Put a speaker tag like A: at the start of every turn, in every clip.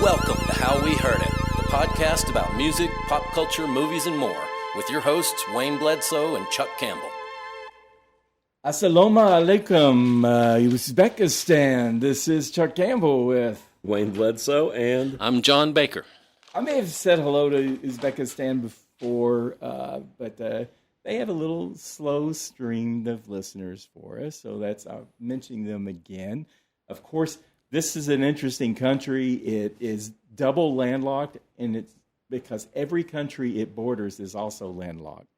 A: Welcome to How We Heard It, the podcast about music, pop culture, movies, and more, with your hosts Wayne Bledsoe and Chuck Campbell.
B: Assalamu alaikum, Uzbekistan. This is Chuck Campbell with
C: Wayne Bledsoe, and
A: I'm John Baker.
B: I may have said hello to Uzbekistan before, but they have a little slow stream of listeners for us, so I'm mentioning them again. Of course, this is an interesting country. It is double landlocked, and it's because every country it borders is also landlocked.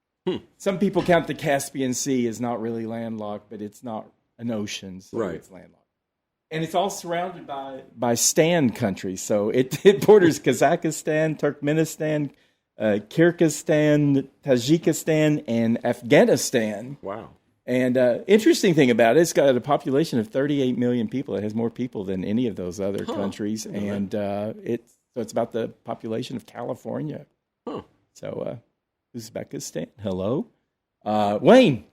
B: Some people count the Caspian Sea as not really landlocked, but it's not an ocean, so It's landlocked. And it's all surrounded by Stan countries. So it borders Kazakhstan, Turkmenistan, Kyrgyzstan, Tajikistan, and Afghanistan.
C: wow.
B: And interesting thing about it, it's got a population of 38 million people. It has more people than any of those other countries. And it's about the population of California. So Uzbekistan, hello. Wayne,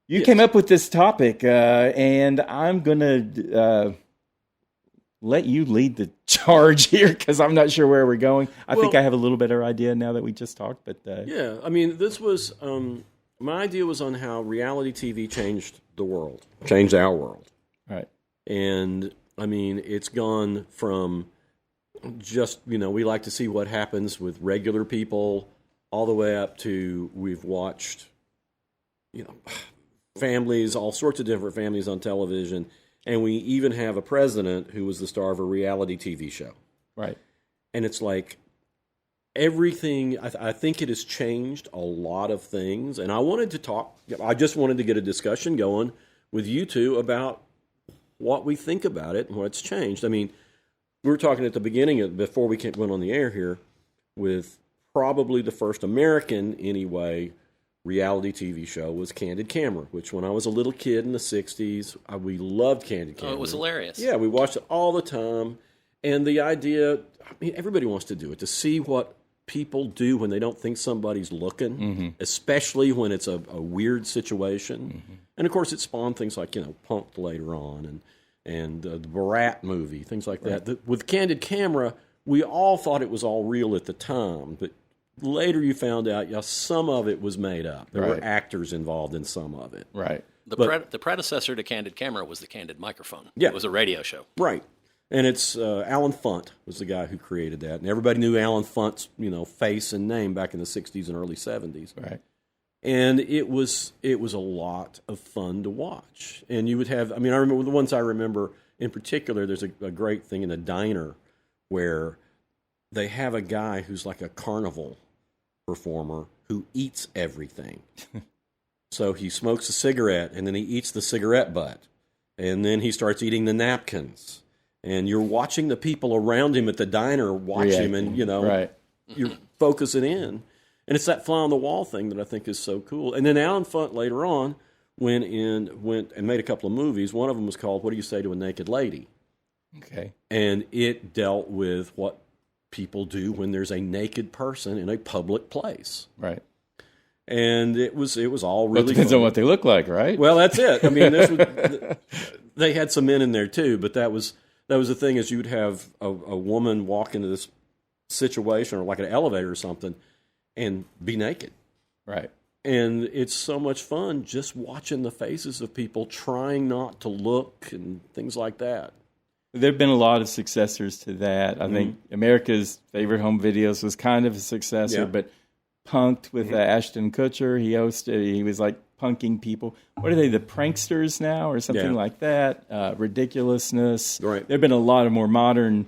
B: you came up with this topic, and I'm going to let you lead the charge here because I'm not sure where we're going. I think I have a little better idea now that we just talked. But
C: Yeah, I mean, this was, my idea was on how reality TV changed the world, changed our world.
B: Right.
C: And, I mean, it's gone from just, we like to see what happens with regular people all the way up to we've watched, families, all sorts of different families on television. And we even have a president who was the star of a reality TV show.
B: Right.
C: And it's like everything, I think it has changed a lot of things. And I just wanted to get a discussion going with you two about what we think about it and what's changed. I mean, we were talking at the beginning, before we went on the air here, with probably the first American, anyway, reality TV show was Candid Camera, which when I was a little kid in the 60s, we loved Candid Camera.
A: Oh, it was hilarious.
C: Yeah, we watched it all the time. And the idea, everybody wants to do it, to see what people do when they don't think somebody's looking, especially when it's a weird situation. And, of course, it spawned things like, Punk'd later on and the Borat movie, things like that. With Candid Camera, we all thought it was all real at the time, but later you found out, some of it was made up. There were actors involved in some of it.
B: Right.
A: The predecessor to Candid Camera was the Candid Microphone.
C: Yeah.
A: It was a radio show.
C: Right. And it's Alan Funt was the guy who created that. And everybody knew Alan Funt's, face and name back in the 60s and early 70s.
B: Right.
C: And it was a lot of fun to watch. And you would have, I remember the ones I remember in particular, there's a great thing in a diner where they have a guy who's like a carnival performer who eats everything. So he smokes a cigarette, and then he eats the cigarette butt. And then he starts eating the napkins. And you're watching the people around him at the diner watch him, and, you're focusing in. And it's that fly-on-the-wall thing that I think is so cool. And then Alan Funt later on went and made a couple of movies. One of them was called What Do You Say to a Naked Lady? Okay. And it dealt with what people do when there's a naked person in a public place.
B: Right.
C: And it was all really
B: depends
C: fun.
B: on what they look like, right?
C: Well, that's it. I mean, they had some men in there too, but that was the thing, is you'd have a woman walk into this situation or like an elevator or something and be naked.
B: Right.
C: And it's so much fun just watching the faces of people trying not to look and things like that.
B: There have been a lot of successors to that. I think America's Favorite Home Videos was kind of a successor, but Punk'd with Ashton Kutcher. He was like punking people. What are they, the pranksters now or something like that? Ridiculousness.
C: Right.
B: There have been a lot of more modern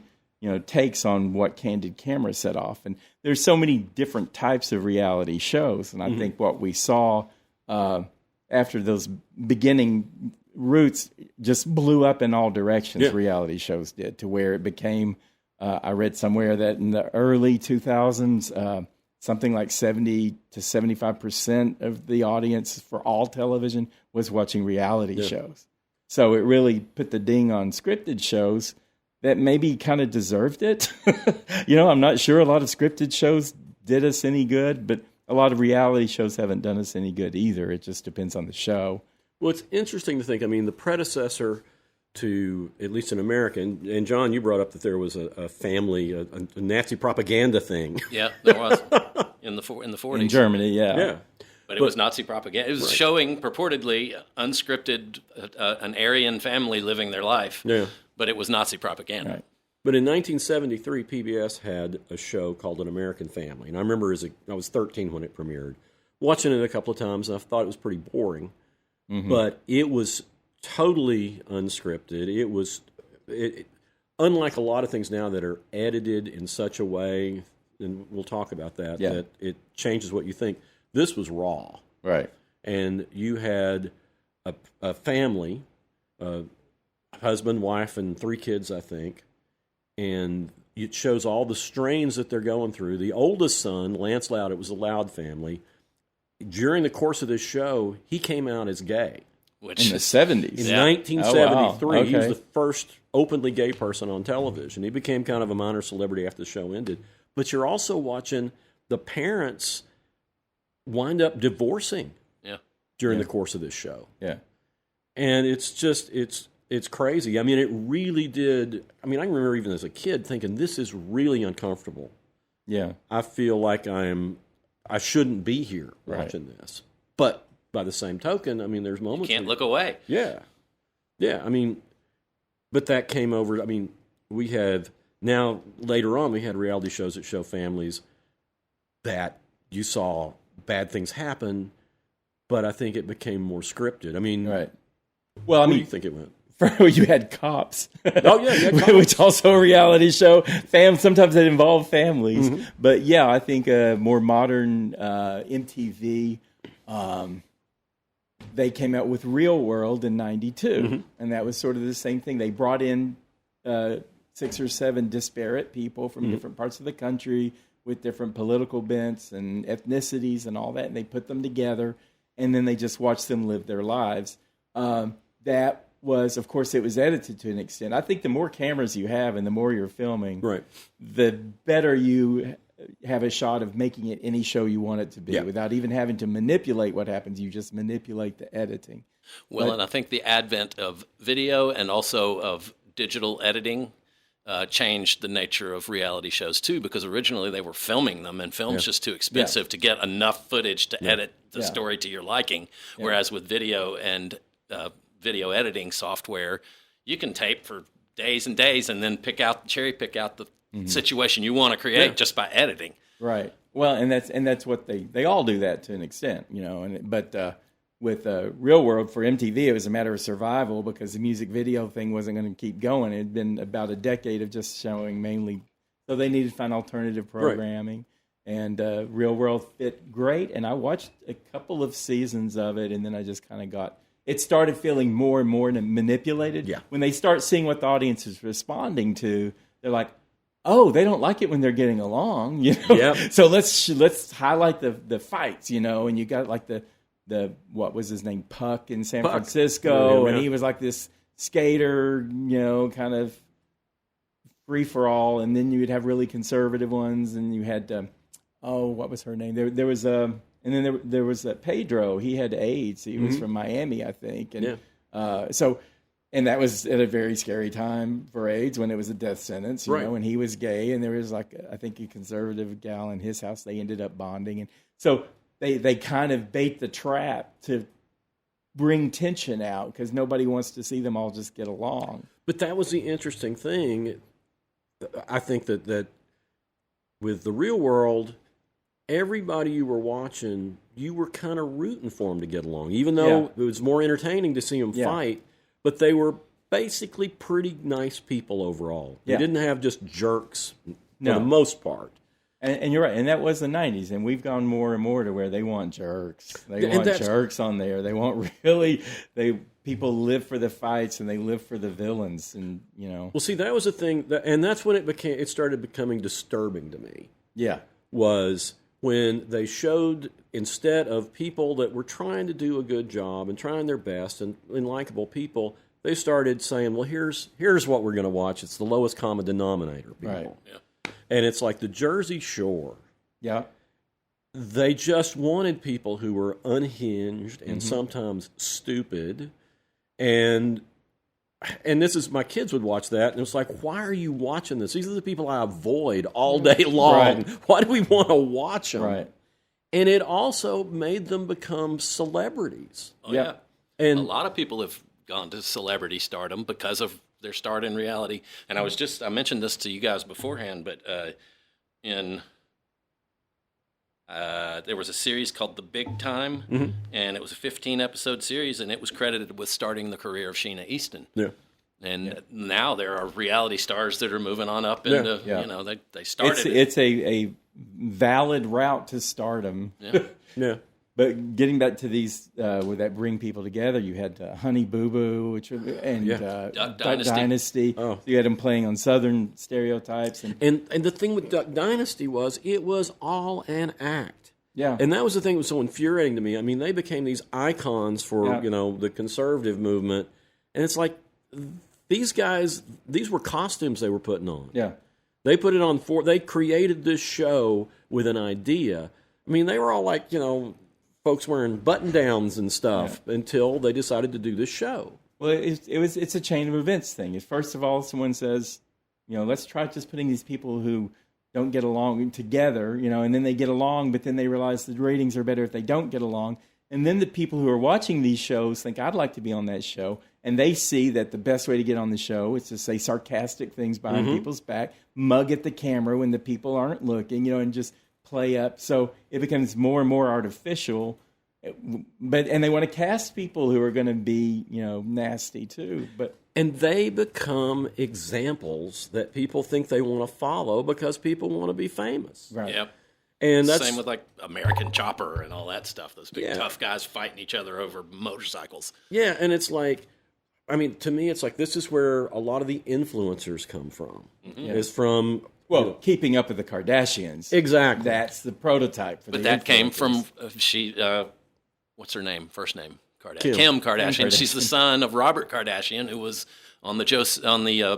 B: takes on what Candid Camera set off. And there's so many different types of reality shows. And I think what we saw after those beginning roots just blew up in all directions. Reality shows did, to where it became, I read somewhere that in the early 2000s, something like 70 to 75% of the audience for all television was watching reality shows. So it really put the ding on scripted shows that maybe kind of deserved it. I'm not sure a lot of scripted shows did us any good, but a lot of reality shows haven't done us any good either. It just depends on the show.
C: Well, it's interesting to think, the predecessor to, at least in America, and John, you brought up that there was a family, a Nazi propaganda thing.
A: Yeah, there was in the 40s.
B: In Germany, yeah.
C: Yeah.
A: But it was Nazi propaganda. It was showing purportedly unscripted an Aryan family living their life.
C: Yeah.
A: But it was Nazi propaganda.
B: Right.
C: But in 1973, PBS had a show called An American Family. And I remember I was 13 when it premiered, watching it a couple of times, and I thought it was pretty boring. Mm-hmm. But it was totally unscripted. It was, unlike a lot of things now that are edited in such a way, and we'll talk about that, that it changes what you think. This was raw.
B: Right.
C: And you had a family, husband, wife, and 3 kids, I think. And it shows all the strains that they're going through. The oldest son, Lance Loud, it was a Loud family. During the course of this show, he came out as gay.
B: In the 70s.
C: In 1973,
B: Okay.
C: he was the first openly gay person on television. He became kind of a minor celebrity after the show ended. But you're also watching the parents wind up divorcing during the course of this show.
B: Yeah.
C: And it's just, it's crazy. I mean, it really did. I mean, I remember even as a kid thinking, this is really uncomfortable.
B: Yeah.
C: I feel like I shouldn't be here watching this. But by the same token, I mean, there's moments
A: You can't look away.
C: Yeah. Yeah, I mean, but that came over. I mean, we have now, later on, we had reality shows that show families that you saw bad things happen, but I think it became more scripted. I mean,
B: Right. Well, I
C: where
B: mean,
C: do you think it went?
B: You had Cops.
C: Oh, yeah, you had Cops.
B: Which also a reality show. Sometimes it involved families.
C: Mm-hmm.
B: But yeah, I think more modern MTV, they came out with Real World in 92.
C: Mm-hmm.
B: And that was sort of the same thing. They brought in 6 or 7 disparate people from different parts of the country with different political bents and ethnicities and all that. And they put them together. And then they just watched them live their lives. That was, of course, it was edited to an extent. I think the more cameras you have and the more you're filming, the better you have a shot of making it any show you want it to be without even having to manipulate what happens. You just manipulate the editing.
A: Well, and I think the advent of video and also of digital editing changed the nature of reality shows too, because originally they were filming them, and film's just too expensive to get enough footage to edit the story to your liking. Whereas with video and video editing software, you can tape for days and days and then cherry pick out the situation you want to create just by editing.
B: Right. Well, and that's what they all do that to an extent, you know. But with Real World for MTV, it was a matter of survival because the music video thing wasn't going to keep going. It had been about a decade of just showing mainly, so they needed to find alternative programming. Right. And Real World fit great, and I watched a couple of seasons of it, and then I just kind of it started feeling more and more manipulated. Yeah. When they start seeing what the audience is responding to, they're like, oh, they don't like it when they're getting along, you know. Yep. So let's highlight the fights, you know. And you got like the what was his name, Puck in San Francisco, and he was like this skater, you know, kind of free for all. And then you would have really conservative ones, and you had what was her name? There was and then there was Pedro. He had AIDS. He was from Miami, I think, and and that was at a very scary time for AIDS when it was a death sentence, you know, and he was gay, and there was like, I think a conservative gal in his house. They ended up bonding. And so they kind of bait the trap to bring tension out because nobody wants to see them all just get along.
C: But that was the interesting thing. I think that with the Real World, everybody you were watching, you were kind of rooting for them to get along, even though it was more entertaining to see them fight. But they were basically pretty nice people overall. They didn't have just jerks for the most part.
B: And you're right. And that was the 90s. And we've gone more and more to where they want jerks. They want jerks on there. They want people live for the fights and they live for the villains. And, you know. Well,
C: see, that was the thing. And that's when it started becoming disturbing to me.
B: Yeah.
C: Was when they showed, instead of people that were trying to do a good job and trying their best and likable people, they started saying, well, here's what we're going to watch. It's the lowest common denominator, people.
B: Right.
C: Yeah. And it's like the Jersey Shore.
B: Yeah.
C: They just wanted people who were unhinged and sometimes stupid. And and this is, my kids would watch that, and it was like, why are you watching this? These are the people I avoid all day long.
B: Right.
C: Why do we want to watch them?
B: Right.
C: And it also made them become celebrities.
A: Oh, yeah.
C: And
A: a lot of people have gone to celebrity stardom because of their start in reality. And I mentioned this to you guys beforehand, but there was a series called The Big Time, and it was a 15-episode series, and it was credited with starting the career of Sheena Easton.
C: Yeah.
A: And now there are reality stars that are moving on up into, they started
B: It's a valid route to stardom.
A: Yeah.
C: Yeah.
B: But getting back to these, would that bring people together? You had Honey Boo Boo, and
A: Duck
B: Duck
A: Dynasty.
B: Dynasty.
C: Oh.
B: So you had them playing on Southern stereotypes.
C: And the thing with Duck Dynasty was it was all an act.
B: Yeah.
C: And that was the thing that was so infuriating to me. I mean, they became these icons for, the conservative movement. And it's like, these guys, these were costumes they were putting on.
B: Yeah.
C: They put it on they created this show with an idea. I mean, they were all like, folks wearing button-downs and stuff until they decided to do this show.
B: Well, it's a chain of events thing. First of all, someone says, let's try just putting these people who don't get along together, and then they get along, but then they realize the ratings are better if they don't get along. And then the people who are watching these shows think, I'd like to be on that show. And they see that the best way to get on the show is to say sarcastic things behind people's back, mug at the camera when the people aren't looking, and just play up. So it becomes more and more artificial. And they want to cast people who are going to be, nasty too.
C: And they become examples that people think they want to follow because people want to be famous.
B: Right.
A: Yep.
C: And that's
A: same with like American Chopper and all that stuff. Those big tough guys fighting each other over motorcycles.
C: Yeah, and it's like, I mean, to me, it's like this is where a lot of the influencers come from. Is from
B: Keeping Up with the Kardashians.
C: Exactly.
B: That's the prototype for
A: But
B: the
A: that came
B: influencers.
A: from what's her name? First name Kardashian. Kim Kardashian. She's the son of Robert Kardashian, who was on the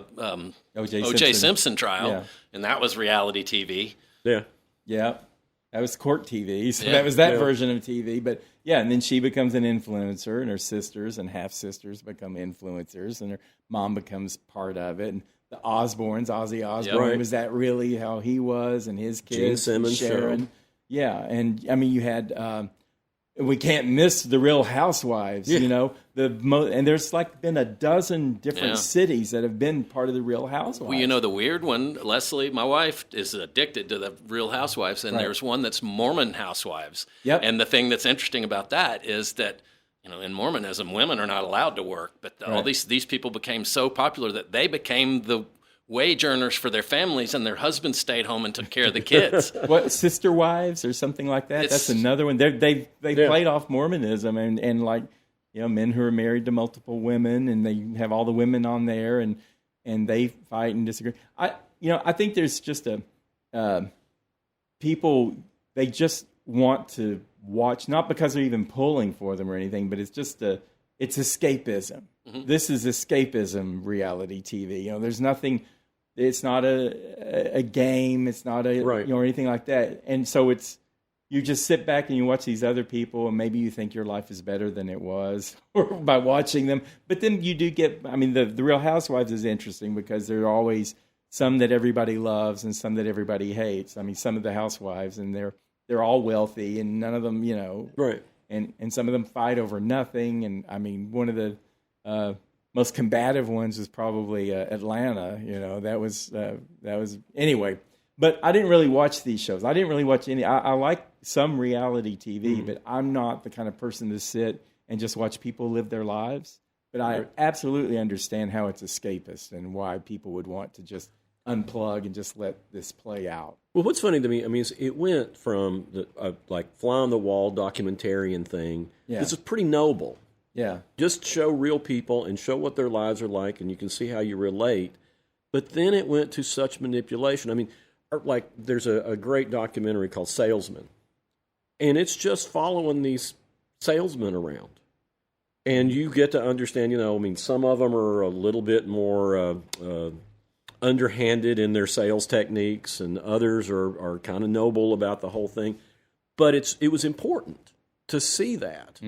A: O.J. Simpson trial, and that was reality TV.
C: Yeah.
B: Yeah. That was court TV. So that was that version of TV. But and then she becomes an influencer, and her sisters and half-sisters become influencers, and her mom becomes part of it. And the Osbournes, Ozzy Osbourne, was that really how he was, and his kids,
C: Gene Simmons,
B: Sharon.
C: Show.
B: Yeah, and I mean, you had, we can't miss the Real Housewives, and there's like been a dozen different cities that have been part of the Real Housewives.
A: Well, the weird one, Leslie, my wife, is addicted to the Real Housewives, and there's one that's Mormon Housewives.
B: Yep.
A: And the thing that's interesting about that is that, in Mormonism, women are not allowed to work, but all these people became so popular that they became the wage earners for their families, and their husbands stayed home and took care of the kids.
B: What, Sister Wives or something like that? That's another one. They played off Mormonism and like, men who are married to multiple women, and they have all the women on there, and they fight and disagree. I think there's just people, they just want to watch, not because they're even pulling for them or anything, but it's just it's escapism. This is escapism reality TV. There's nothing. It's not a game. It's not or anything like that. And so you just sit back and you watch these other people, and maybe you think your life is better than it was by watching them. But then you do get. I mean, the Real Housewives is interesting because there are always some that everybody loves and some that everybody hates. I mean, some of the housewives, and they're all wealthy, and none of them,
C: right.
B: And some of them fight over nothing. And I mean, one of the most combative ones is probably Atlanta. That was anyway. But I didn't really watch these shows. I didn't really watch any. I like some reality TV, but I'm not the kind of person to sit and just watch people live their lives. But I absolutely understand how it's escapist and why people would want to just unplug and just let this play out.
C: Well, what's funny to me, I mean, is it went from the like fly on the wall documentarian thing.
B: Yeah.
C: This is pretty noble.
B: Yeah.
C: Just show real people and show what their lives are like, and you can see how you relate. But then it went to such manipulation. I mean, like there's a great documentary called Salesman, and it's just following these salesmen around. And you get to understand, I mean, some of them are a little bit more underhanded in their sales techniques, and others are kind of noble about the whole thing. But it was important to see that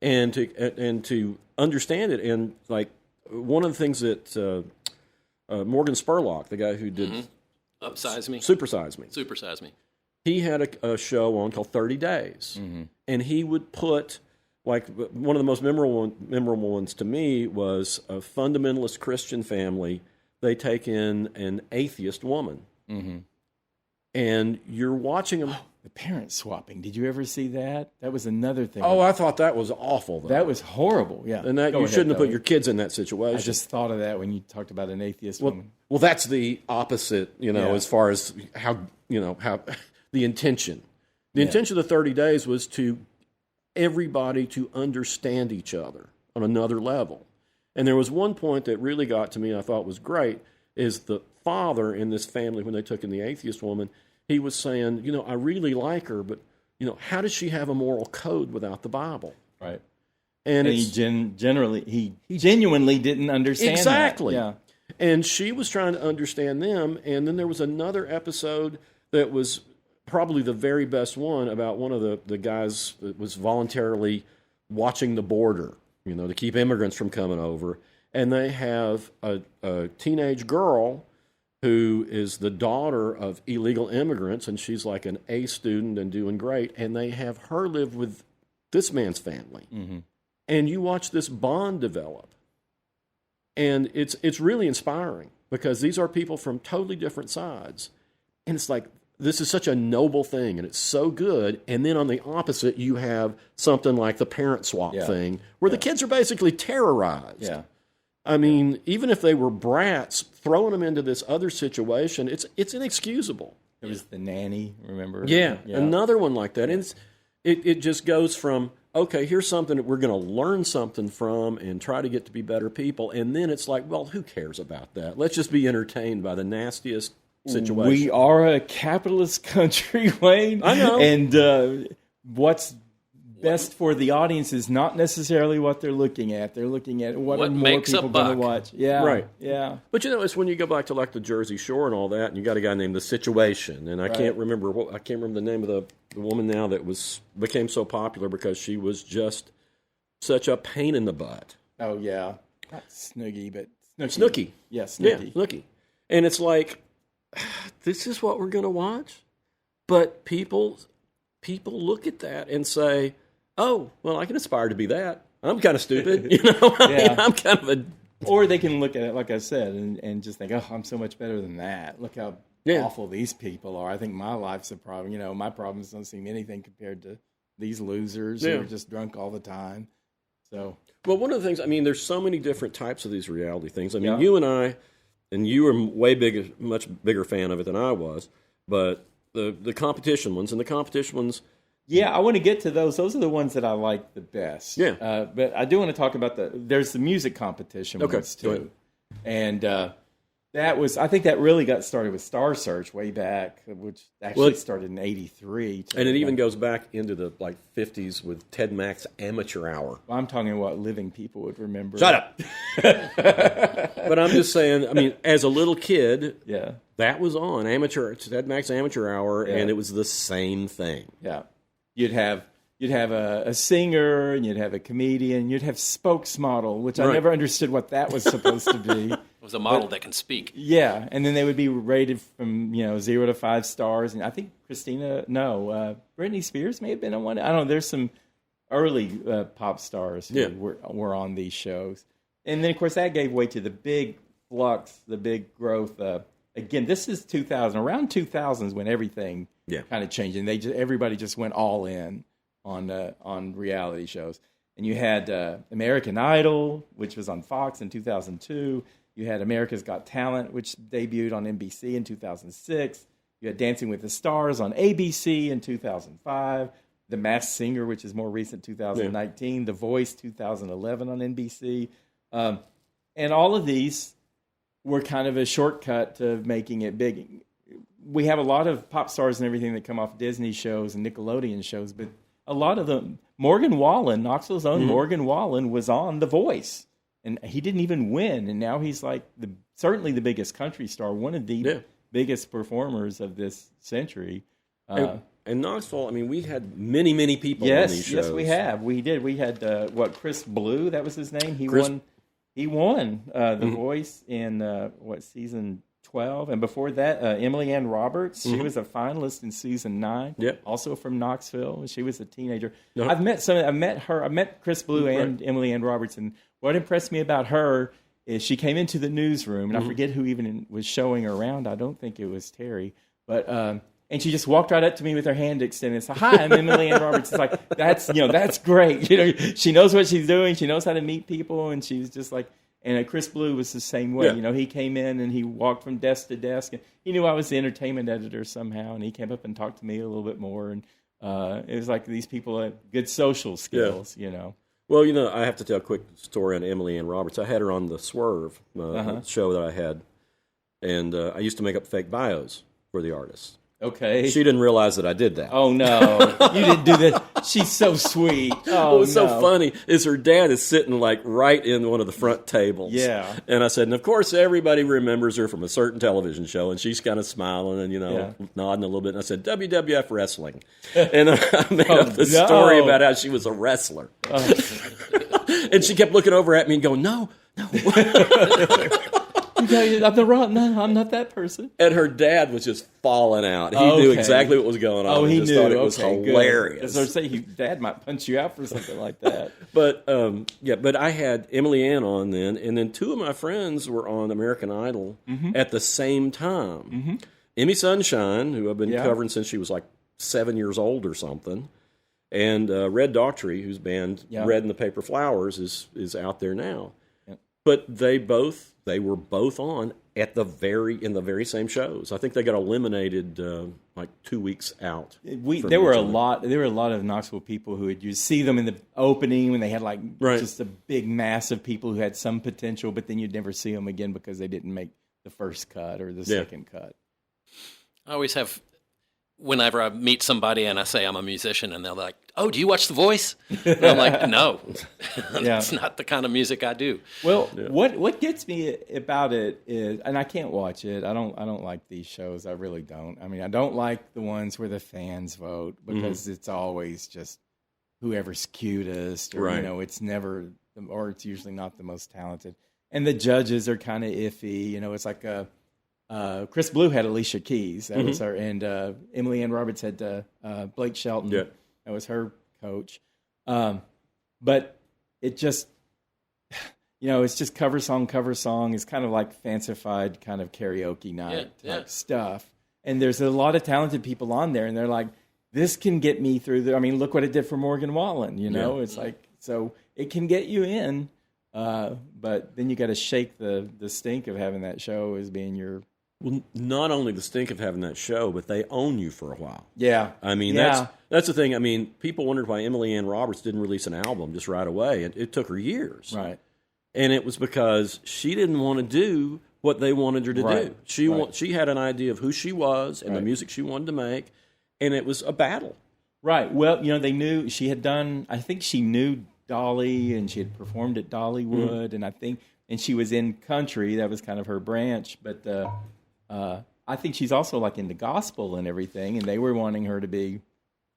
C: and to understand it. And like one of the things that Morgan Spurlock, the guy who did
A: Upsize Me,
C: Supersize Me, he had a show on called 30 Days, and he would put, like, one of the most memorable ones to me was a fundamentalist Christian family. They take in an atheist woman, and you're watching them.
B: The parent swapping. Did you ever see that? That was another thing.
C: Oh, I thought that was awful, though.
B: That was horrible, yeah.
C: And that you shouldn't have put your kids in that situation.
B: I just thought of that when you talked about an atheist woman.
C: Well, that's the opposite, as far as how the intention. The intention of the 30 days was to everybody to understand each other on another level. And there was one point that really got to me and I thought was great, is the father in this family, when they took in the atheist woman, he was saying, I really like her, but, how does she have a moral code without the Bible?
B: Right.
C: And
B: he genuinely didn't understand
C: exactly.
B: that. Yeah.
C: And she was trying to understand them. And then there was another episode that was probably the very best one about one of the guys that was voluntarily watching the border, to keep immigrants from coming over. And they have a teenage girl who is the daughter of illegal immigrants, and she's like an A student and doing great, and they have her live with this man's family. And you watch this bond develop, and it's really inspiring, because these are people from totally different sides, and it's like, this is such a noble thing, and it's so good, and then on the opposite, you have something like the parent swap thing, where the kids are basically terrorized.
B: Yeah.
C: I mean, even if they were brats, throwing them into this other situation, it's inexcusable.
B: There was the nanny, remember?
C: Yeah, another one like that. And it just goes from, okay, here's something that we're going to learn something from and try to get to be better people. And then it's like, well, who cares about that? Let's just be entertained by the nastiest situation.
B: We are a capitalist country, Wayne.
C: I know.
B: And what's best for the audience is not necessarily what they're looking at. They're looking at what are more people going to watch. Yeah,
C: right.
B: Yeah,
C: but it's when you go back to like the Jersey Shore and all that, and you got a guy named The Situation, and I can't remember the name of the woman now that became so popular because she was just such a pain in the butt.
B: Oh yeah, not Snooki, but
C: Snooki.
B: Yeah, Snooki.
C: Yeah, Snooki. And it's like, this is what we're going to watch, but people look at that and say, oh, well, I can aspire to be that. I'm kind of stupid, I'm kind of a...
B: Or they can look at it, like I said, and just think, oh, I'm so much better than that. Look how awful these people are. I think my life's a problem. My problems don't seem anything compared to these losers who are just drunk all the time. So,
C: well, one of the things, there's so many different types of these reality things. You and I, and you were much bigger fan of it than I was, but the competition ones...
B: Yeah, I want to get to those. Those are the ones that I like the best.
C: Yeah.
B: But I do want to talk about there's the music competition ones too. And I think that really got started with Star Search way back, which actually started in '83.
C: And it even goes back into the 50s with Ted Mack's Amateur Hour.
B: Well, I'm talking about what living people would remember.
C: Shut up! But I'm just saying, as a little kid, that was on Ted Mack's Amateur Hour, and it was the same thing.
B: Yeah. You'd have a singer, and you'd have a comedian, you'd have spokesmodel, which I never understood what that was supposed to be.
A: It was a model that can speak.
B: Yeah, and then they would be rated from 0 to 5 stars, and I think Britney Spears may have been on one. I don't know. There's some early pop stars who were on these shows, and then of course that gave way to the big flux, the big growth. Again, this is 2000. Around 2000 is when everything kind of changed, and everybody just went all in on reality shows. And you had American Idol, which was on Fox in 2002. You had America's Got Talent, which debuted on NBC in 2006. You had Dancing with the Stars on ABC in 2005. The Masked Singer, which is more recent, 2019. The Voice, 2011 on NBC. And all of these were kind of a shortcut to making it big. We have a lot of pop stars and everything that come off Disney shows and Nickelodeon shows, but a lot of them, Morgan Wallen, Knoxville's own Morgan Wallen, was on The Voice, and he didn't even win, and now he's like certainly the biggest country star, one of the biggest performers of this century.
C: And Knoxville, we had many, many people on these shows.
B: Yes, we have. We did. We had, Chris Blue, that was his name? He He won The Voice in season 12, and before that, Emily Ann Roberts. She was a finalist in season 9.
C: Yep.
B: Also from Knoxville. She was a teenager.
C: Uh-huh.
B: I met Chris Blue and Emily Ann Roberts, and what impressed me about her is she came into the newsroom, and I forget who even was showing her around. I don't think it was Terry, but and she just walked right up to me with her hand extended and said, "Hi, I'm Emily Ann Roberts." It's like that's great. She knows what she's doing. She knows how to meet people, and she's just like. And Chris Blue was the same way.
C: Yeah.
B: He came in and he walked from desk to desk, and he knew I was the entertainment editor somehow, and he came up and talked to me a little bit more. And it was like these people had good social skills.
C: Well, I have to tell a quick story on Emily Ann Roberts. I had her on the Swerve show that I had, and I used to make up fake bios for the artists.
B: Okay.
C: She didn't realize that I did that.
B: Oh, no. You didn't do that. She's so sweet. Oh,
C: what was so funny is her dad is sitting like right in one of the front tables.
B: Yeah.
C: And I said, and of course everybody remembers her from a certain television show, and she's kind of smiling and, nodding a little bit. And I said, WWF Wrestling. And I made up the story about how she was a wrestler. And she kept looking over at me and going, no.
B: I'm not that person.
C: And her dad was just falling out. He knew exactly what was going on.
B: He
C: just
B: knew.
C: Thought it was hilarious.
B: As I say, Dad might punch you out for something like that.
C: But but I had Emily Ann on then, and then two of my friends were on American Idol at the same time. Emmy Sunshine, who I've been covering since she was like 7 years old or something, and Red Daughtry, whose band Red and the Paper Flowers is out there now. But they were both on in the very same shows. I think they got eliminated like 2 weeks out.
B: There were a lot of Knoxville people who would see them in the opening when they had just a big mass of people who had some potential, but then you'd never see them again because they didn't make the first cut or the second cut.
A: I always have. Whenever I meet somebody and I say I'm a musician, and they're like, "Oh, do you watch The Voice?" And I'm like, "No, that's not the kind of music I do."
B: Well, what gets me about it is, and I can't watch it. I don't like these shows. I really don't. I mean, I don't like the ones where the fans vote because it's always just whoever's cutest, or it's never, or it's usually not the most talented. And the judges are kind of iffy. It's like Chris Blue had Alicia Keys. That was her. And Emily Ann Roberts had Blake Shelton.
C: Yeah.
B: That was her coach. But it just, it's just cover song. It's kind of like fancified kind of karaoke night type stuff. And there's a lot of talented people on there, and they're like, this can get me through look what it did for Morgan Wallen, It's like, so it can get you in, but then you got to shake the stink of having that show as being your...
C: Well, not only the stink of having that show, but they own you for a while.
B: Yeah.
C: I mean, that's the thing. I mean, people wondered why Emily Ann Roberts didn't release an album just right away. It took her years.
B: Right.
C: And it was because she didn't want to do what they wanted her to do. She had an idea of who she was and the music she wanted to make, and it was a battle.
B: Right. Well, they knew she had done, I think she knew Dolly, and she had performed at Dollywood, and she was in country. That was kind of her branch, but... I think she's also like into gospel and everything, and they were wanting her to be,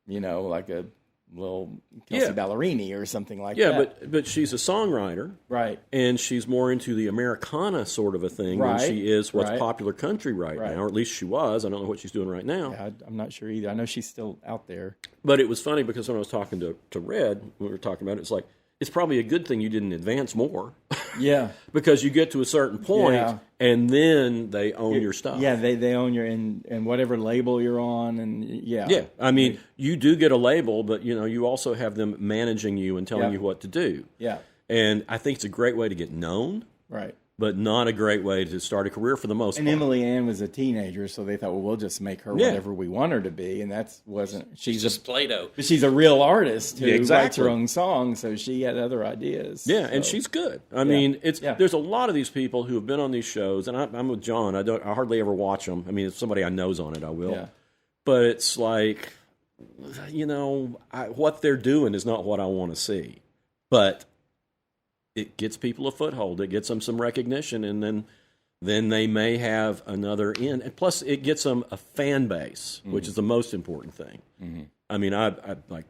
B: like a little Kelsey Ballerini or something like that.
C: Yeah, but she's a songwriter,
B: right?
C: And she's more into the Americana sort of a thing than she is what's popular country right now, or at least she was. I don't know what she's doing right now.
B: Yeah, I'm not sure either. I know she's still out there.
C: But it was funny because when I was talking to Red, when we were talking about it, it's like, it's probably a good thing you didn't advance more.
B: Yeah.
C: Because you get to a certain point, and then they own your stuff.
B: Yeah, they own your, and whatever label you're on, and
C: Yeah, I mean, you do get a label, but, you also have them managing you and telling you what to do.
B: Yeah.
C: And I think it's a great way to get known.
B: Right.
C: But not a great way to start a career for the most part.
B: And Emily Ann was a teenager, so they thought, well, we'll just make her whatever we want her to be, and she's
A: just Play-Doh.
B: But she's a real artist who writes her own songs, so she had other ideas.
C: Yeah, and she's good. I mean, there's a lot of these people who have been on these shows, and I'm with John. I hardly ever watch them. I mean, if somebody I know's on it, I will. Yeah. But it's like, what they're doing is not what I want to see. But it gets people a foothold. It gets them some recognition, and then they may have another in. And plus, it gets them a fan base, which is the most important thing. Mm-hmm. I mean, I like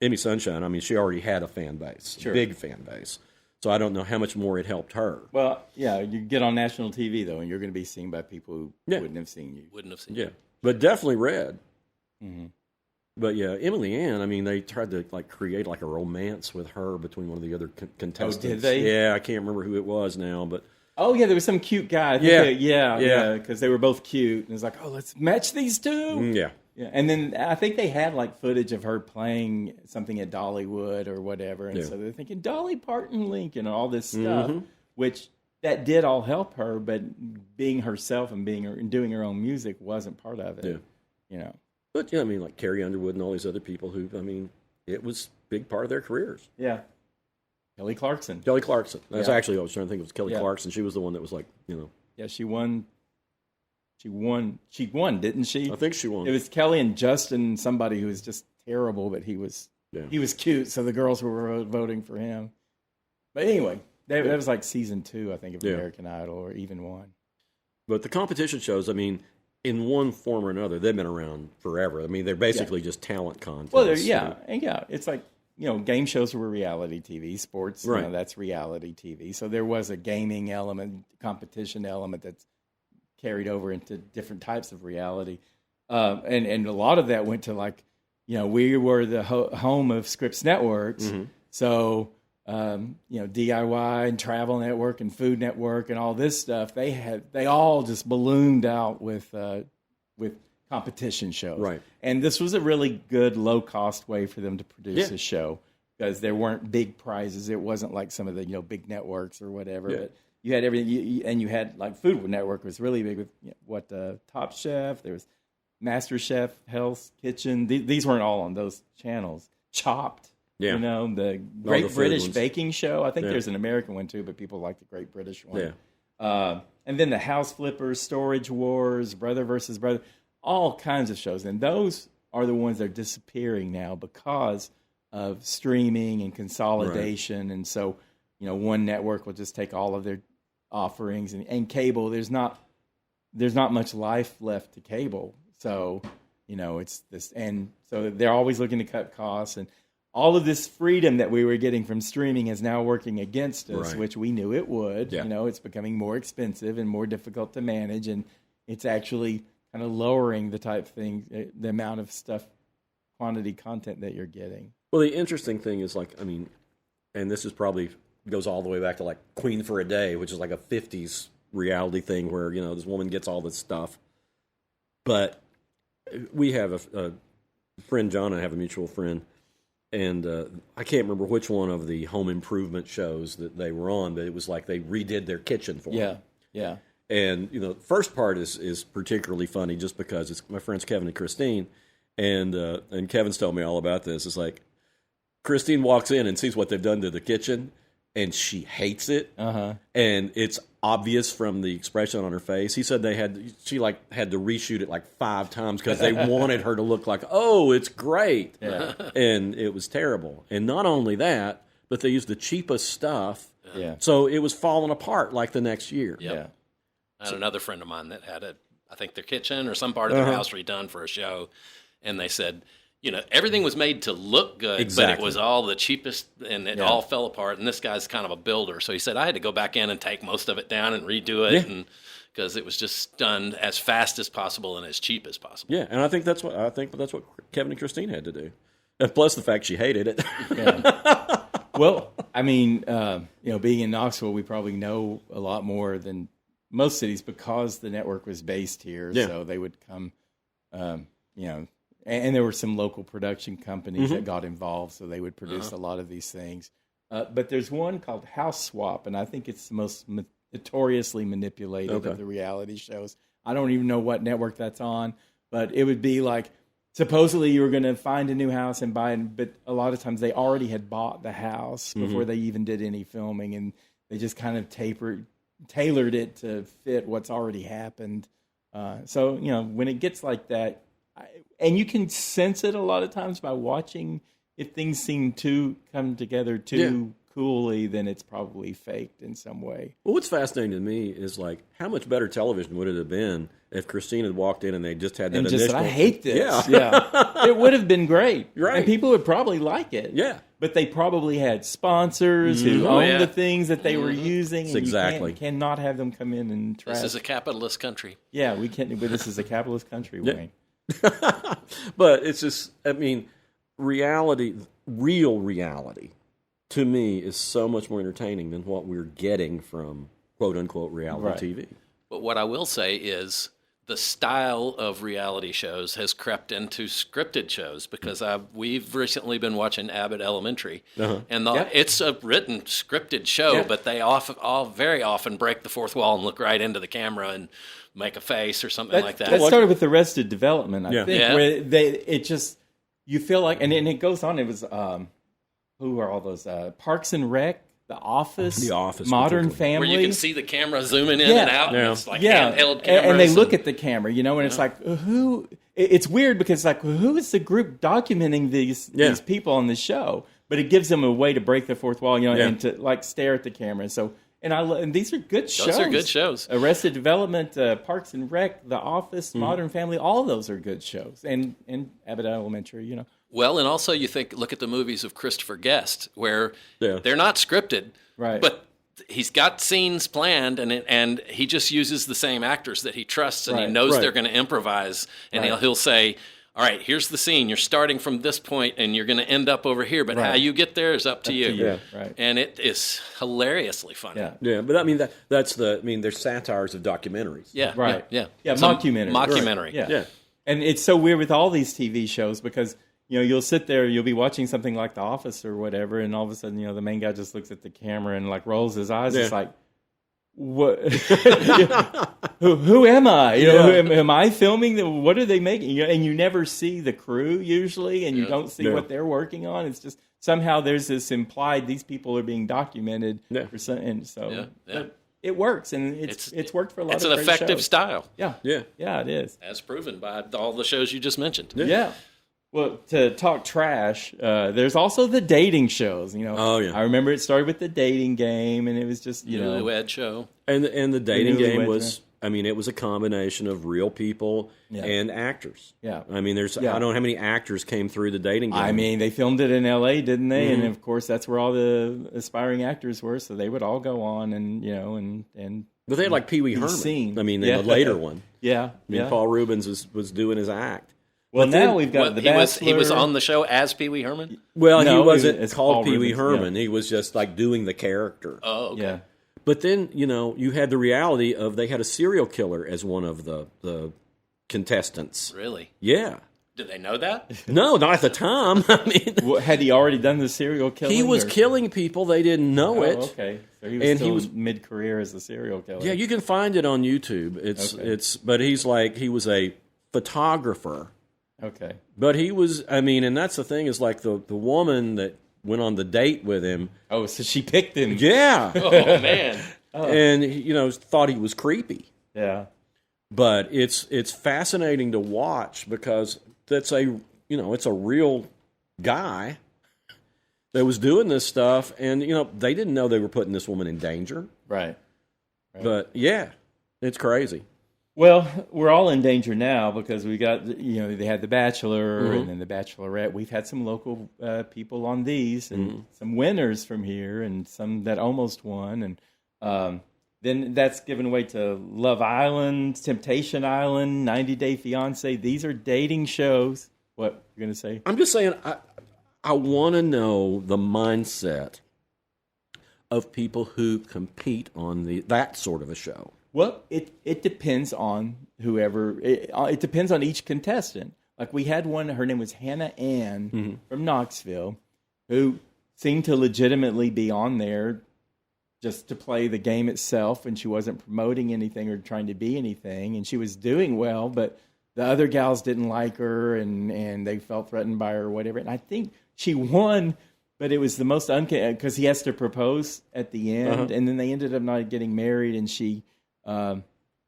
C: Emmy Sunshine. I mean, she already had a fan base, big fan base. So I don't know how much more it helped her.
B: Well, yeah, you get on national TV, though, and you're going to be seen by people who wouldn't have seen you.
A: Wouldn't have seen
C: you. But definitely read.
B: Mm-hmm.
C: But yeah, Emily Ann, I mean, they tried to create a romance with her between one of the other contestants.
B: Oh, did they?
C: Yeah, I can't remember who it was now, but...
B: Oh, yeah, there was some cute guy. Yeah, because they were both cute. And it was like, oh, let's match these two.
C: Yeah.
B: Yeah, and then I think they had footage of her playing something at Dollywood or whatever, and so they're thinking Dolly Parton Lincoln and all this stuff, which that did all help her, but being herself and doing her own music wasn't part of it. Yeah,
C: But I mean, Carrie Underwood and all these other people who, I mean, it was a big part of their careers.
B: Yeah, Kelly Clarkson.
C: That's actually what I was trying to think. It was Kelly Clarkson. She was the one that was
B: Yeah, she won. She won, didn't she?
C: I think she won.
B: It was Kelly and Justin, somebody who was just terrible, but he was cute, so the girls were voting for him. But anyway, that was season 2, I think, of American Idol, or even 1.
C: But the competition shows, I mean, in one form or another, they've been around forever. I mean, they're basically just talent contests.
B: Well, it's like, game shows were reality TV, sports, that's reality TV. So there was a gaming element, competition element that's carried over into different types of reality. And a lot of that went to we were the home of Scripps Networks. Mm-hmm. So, DIY and Travel Network and Food Network and all this stuff, they all just ballooned out with competition shows.
C: Right.
B: And this was a really good low cost way for them to produce a show, because there weren't big prizes. It wasn't like some of the, big networks or whatever, but you had everything, and you had Food Network was really big with Top Chef. There was Master Chef, Hell's Kitchen. These weren't all on those channels. Chopped, the Great British Baking Show. I think there's an American one too, but people like the Great British one. Yeah. And then the House Flippers, Storage Wars, Brother versus Brother, all kinds of shows, and those are the ones that are disappearing now because of streaming and consolidation, and so one network will just take all of their offerings, and cable, there's not much life left to cable. So, it's this, and so they're always looking to cut costs, and all of this freedom that we were getting from streaming is now working against us, which we knew it would. Yeah. It's becoming more expensive and more difficult to manage, and it's actually kind of lowering the amount of quantity content that you're getting.
C: Well, the interesting thing is and this is probably goes all the way back to Queen for a Day, which is a 50s reality thing where, this woman gets all this stuff. But we have a friend, John and I have a mutual friend, and I can't remember which one of the home improvement shows that they were on, but it was they redid their kitchen for them.
B: Yeah.
C: And, the first part is particularly funny just because it's my friends Kevin and Christine, and Kevin's told me all about this. It's Christine walks in and sees what they've done to the kitchen, and she hates it. Uh-huh. And it's obvious from the expression on her face. He said she had to reshoot it 5 times because they wanted her to look oh, it's great. Yeah. And it was terrible. And not only that, but they used the cheapest stuff. Yeah. So it was falling apart the next year.
A: Yep. Yeah. I had another friend of mine that had I think their kitchen or some part of their house redone for a show, and they said, everything was made to look good, but it was all the cheapest, and it all fell apart. And this guy's kind of a builder, so he said I had to go back in and take most of it down and redo it, and because it was just done as fast as possible and as cheap as possible.
C: Yeah, and I think that's what Kevin and Christine had to do, and plus the fact she hated it.
B: Yeah. Well, I mean, being in Knoxville, we probably know a lot more than most cities because the network was based here. Yeah. So they would come, and there were some local production companies that got involved, so they would produce a lot of these things. But there's one called House Swap, and I think it's the most notoriously manipulated of the reality shows. I don't even know what network that's on, but it would be supposedly you were going to find a new house and buy it, but a lot of times they already had bought the house before they even did any filming, and they just kind of tailored it to fit what's already happened. So, when it gets like that, and you can sense it a lot of times by watching if things seem to come together too coolly, then it's probably faked in some way.
C: Well, what's fascinating to me is like how much better television would it have been if Christine had walked in and they just had that
B: And
C: initial.
B: just said, I hate this.
C: Yeah.
B: It would have been great.
C: Right.
B: And people would probably like it.
C: Yeah.
B: But they probably had sponsors who owned the things that they were using. And
C: exactly.
B: You cannot have them come in and trash.
A: This is a capitalist country.
B: Yeah, we can't. But this is a capitalist country, Wayne.
C: But it's just, I mean, reality, real reality, to me is so much more entertaining than what we're getting from quote unquote reality TV.
A: But what I will say is the style of reality shows has crept into scripted shows because we've recently been watching Abbott Elementary, and it's a written scripted show, but they very often break the fourth wall and look right into the camera and make a face or something like that.
B: That started with Arrested Development, I think,
A: Yeah.
B: where you feel like, and it goes on. It was who are all those Parks and Rec, The Office, Modern Family,
A: where you can see the camera zooming in and out, and it's like handheld cameras.
B: And they look at the camera, and it's like, who? It's weird because it's like, who is the group documenting these people on the show? But it gives them a way to break the fourth wall, and to like stare at the camera. So, and these are good shows.
A: Those are good shows.
B: Arrested Development, Parks and Rec, The Office, Modern Family, all of those are good shows. And Abbott Elementary,
A: Well, and also look at the movies of Christopher Guest, where they're not scripted,
B: right?
A: But he's got scenes planned, and he just uses the same actors that he trusts, and he knows they're going to improvise, and he'll say, all right, here's the scene. You're starting from this point, and you're going to end up over here. But how you get there is up to you.
B: Yeah, right.
A: And it is hilariously funny.
C: Yeah. But I mean, there's satires of documentaries.
A: Yeah,
B: right.
A: Yeah.
B: Mockumentary.
A: Mockumentary.
B: Right. Yeah. And it's so weird with all these TV shows because you'll sit there, you'll be watching something like The Office or whatever, and all of a sudden, the main guy just looks at the camera and like rolls his eyes. It's like, what? who am I? Am I filming? What are they making? And you never see the crew usually, and you don't see what they're working on. It's just somehow there's this implied these people are being documented for some, and so it works, and it's worked for a lot.
A: It's
B: of
A: an
B: great
A: effective
B: shows.
A: style.
B: Yeah, it is,
A: as proven by all the shows you just mentioned.
B: Yeah. Well, to talk trash, there's also the dating shows. I remember it started with the dating game, and it was just
A: Newlywed show,
C: and the dating game was. I mean, it was a combination of real people and actors. Yeah, I mean, I don't know how many actors came through the dating game.
B: I mean, they filmed it in L.A., didn't they? And of course, that's where all the aspiring actors were. So they would all go on, and
C: but they had like Pee Wee Herman.
B: Seen.
C: I mean, in the later one.
B: Yeah,
C: I mean, Paul Rubens was doing his act.
B: Well, now we've got The Bachelor.
A: He was on the show as Pee Wee Herman?
C: Well, he wasn't called Pee Wee Herman. He was just like doing the character.
A: Oh, okay. Yeah.
C: But then, you had the reality of they had a serial killer as one of the contestants.
A: Really?
C: Yeah.
A: Did they know that?
C: No, not at the time. I mean,
B: had he already done the serial killing?
C: He was killing people. They didn't know it.
B: Okay. So he was mid-career as a serial killer.
C: Yeah, you can find it on YouTube. But he was a photographer.
B: Okay.
C: But he was, and that's the thing is like the woman that went on the date with him.
B: Oh, so she picked him.
C: Yeah.
A: Oh, man.
C: And, thought he was creepy.
B: Yeah.
C: But it's fascinating to watch because it's a real guy that was doing this stuff. And, they didn't know they were putting this woman in danger.
B: Right.
C: But, yeah, it's crazy.
B: Well, we're all in danger now because we got, they had The Bachelor and then The Bachelorette. We've had some local people on these and some winners from here and some that almost won. And then that's given way to Love Island, Temptation Island, 90 Day Fiancé. These are dating shows. What you're going to say?
C: I'm just saying I want to know the mindset of people who compete on that sort of a show.
B: Well, it depends on whoever. It depends on each contestant. Like we had one, her name was Hannah Ann from Knoxville, who seemed to legitimately be on there just to play the game itself, and she wasn't promoting anything or trying to be anything, and she was doing well, but the other gals didn't like her, and they felt threatened by her or whatever. And I think she won, but it was the most because he has to propose at the end, and then they ended up not getting married, and she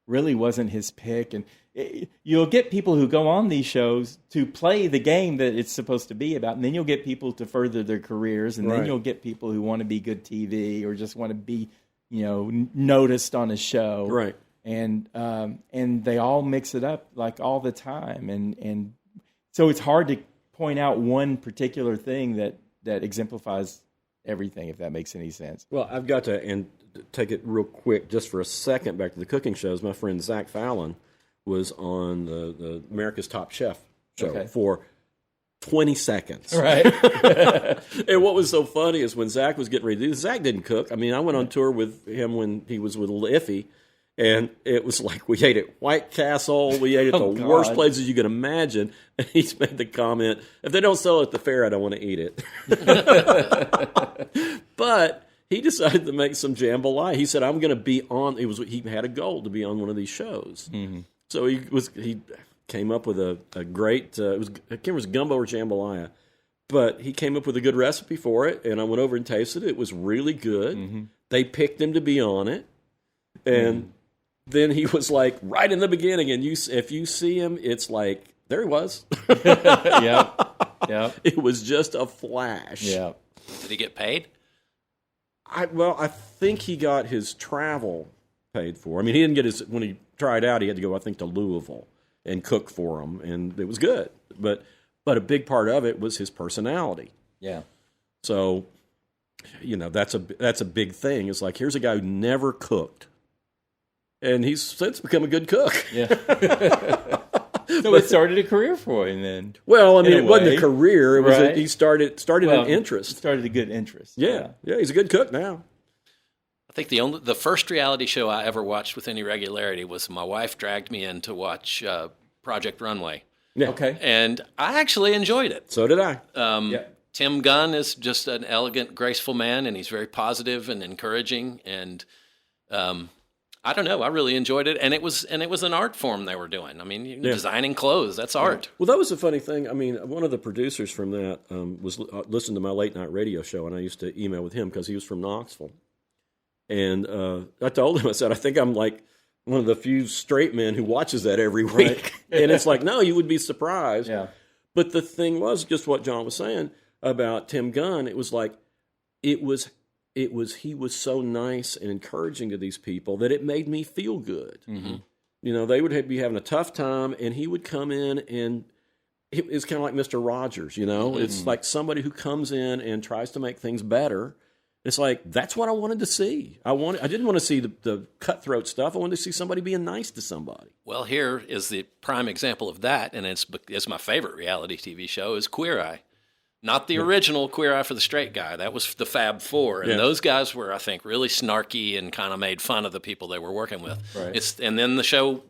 B: really wasn't his pick. And you'll get people who go on these shows to play the game that it's supposed to be about, and then you'll get people to further their careers, and then you'll get people who want to be good TV or just want to be, noticed on a show.
C: Right.
B: And they all mix it up like all the time, and so it's hard to point out one particular thing that exemplifies everything, if that makes any sense.
C: Well, I've got to take it real quick just for a second back to the cooking shows. My friend Zach Fallon was on the America's Top Chef show for 20 seconds.
B: Right.
C: And what was so funny is when Zach was getting ready to do, Zach didn't cook. I mean, I went on tour with him when he was with Iffy, and it was like we ate at White Castle. We ate at the worst places you could imagine. And he's made the comment, if they don't sell it at the fair, I don't want to eat it. But he decided to make some jambalaya. He said, I'm going to be on, he had a goal to be on one of these shows. Mm-hmm. So he came up with a great, I can't remember if it was gumbo or jambalaya, but he came up with a good recipe for it, and I went over and tasted it. It was really good. Mm-hmm. They picked him to be on it, and then he was like, right in the beginning, and if you see him, it's like, there he was.
B: Yeah.
C: It was just a flash.
B: Yeah.
A: Did he get paid?
C: I think he got his travel paid for. I mean, he didn't get when he tried out, he had to go, I think, to Louisville and cook for them, and it was good. But a big part of it was his personality.
B: Yeah.
C: So, that's a big thing. It's like, here's a guy who never cooked, and he's since become a good cook.
B: Yeah. So it started a career for him then.
C: Well, I mean, it wasn't a career. It was he started an interest.
B: Started a good interest.
C: Yeah, he's a good cook now.
A: I think the first reality show I ever watched with any regularity was my wife dragged me in to watch Project Runway.
C: Yeah.
B: Okay.
A: And I actually enjoyed it.
C: So did I.
A: Tim Gunn is just an elegant, graceful man, and he's very positive and encouraging. And I don't know, I really enjoyed it, and it was an art form they were doing. I mean, designing clothes, that's art.
C: Well, that was a funny thing. I mean, one of the producers from that was listening to my late night radio show, and I used to email with him because he was from Knoxville. And I told him, I said, I think I'm like one of the few straight men who watches that every week. Right. And it's like, no, you would be surprised.
B: Yeah.
C: But the thing was, just what John was saying about Tim Gunn, it was like, he was so nice and encouraging to these people that it made me feel good. Mm-hmm. They would be having a tough time, and he would come in, and it's kind of like Mr. Rogers, Mm-hmm. It's like somebody who comes in and tries to make things better. It's like, that's what I wanted to see. I didn't want to see the cutthroat stuff. I wanted to see somebody being nice to somebody.
A: Well, here is the prime example of that, and it's my favorite reality TV show, is Queer Eye. Not the original Queer Eye for the Straight Guy. That was the Fab Four. And those guys were, I think, really snarky and kind of made fun of the people they were working with.
B: Right.
A: And then the show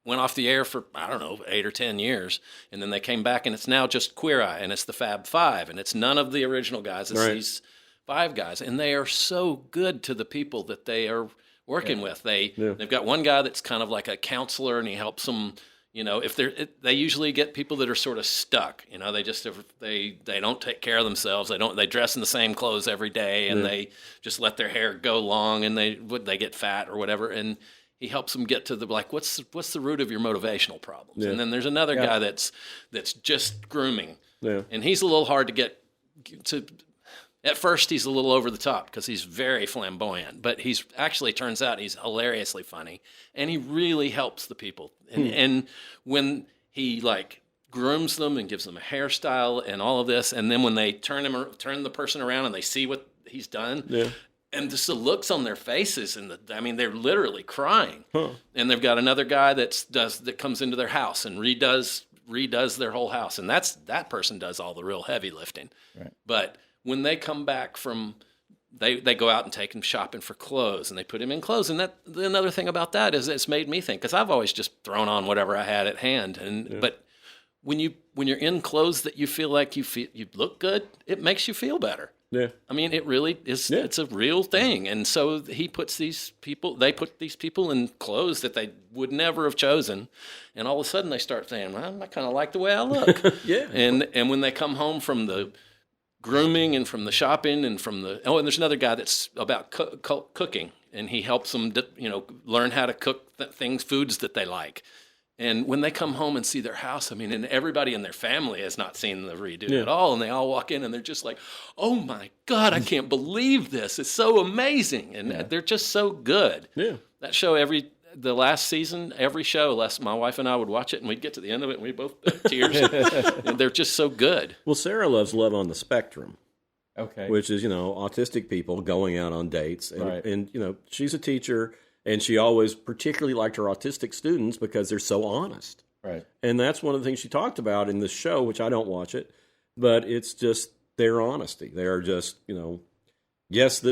A: went off the air for, 8 or 10 years. And then they came back, and it's now just Queer Eye, and it's the Fab Five. And it's none of the original guys. It's these 5 guys. And they are so good to the people that they are working with. They've got one guy that's kind of like a counselor, and he helps them. If they usually get people that are sort of stuck. They just they don't take care of themselves. They dress in the same clothes every day, and they just let their hair go long, and they get fat or whatever. And he helps them get to what's the root of your motivational problems. Yeah. And then there's another guy that's just grooming, and he's a little hard to get to. At first, he's a little over the top because he's very flamboyant, but he's actually turns out he's hilariously funny, and he really helps the people. And when he grooms them and gives them a hairstyle and all of this, and then when they turn the person around and they see what he's done, and just the looks on their faces, and they're literally crying. Huh. And they've got another guy that comes into their house and redoes their whole house, and that person does all the real heavy lifting.
B: Right.
A: But when they come back from, they go out and take him shopping for clothes, and they put him in clothes. And another thing about that is it's made me think, because I've always just thrown on whatever I had at hand. But when you're in clothes that you feel like you look good, it makes you feel better.
C: Yeah.
A: It really is. Yeah. It's a real thing. And so they put these people in clothes that they would never have chosen. And all of a sudden they start saying, well, I kind of like the way I look.
C: Yeah.
A: And when they come home from the grooming and from the shopping and and there's another guy that's about cooking, and he helps them, learn how to cook foods that they like. And when they come home and see their house, I mean, and everybody in their family has not seen the redo at all, and they all walk in and they're just like, "Oh my God, I can't believe this! It's so amazing!" And they're just so good.
C: Yeah,
A: that show the last season, every show, my wife and I would watch it, and we'd get to the end of it, and we both tears. And they're just so good.
C: Well, Sarah loves Love on the Spectrum.
B: Okay.
C: Which is, autistic people going out on dates. And,
B: right.
C: and she's a teacher, and she always particularly liked her autistic students because they're so honest.
B: Right.
C: And that's one of the things she talked about in this show, which I don't watch it, but it's just their honesty. They're just, yes,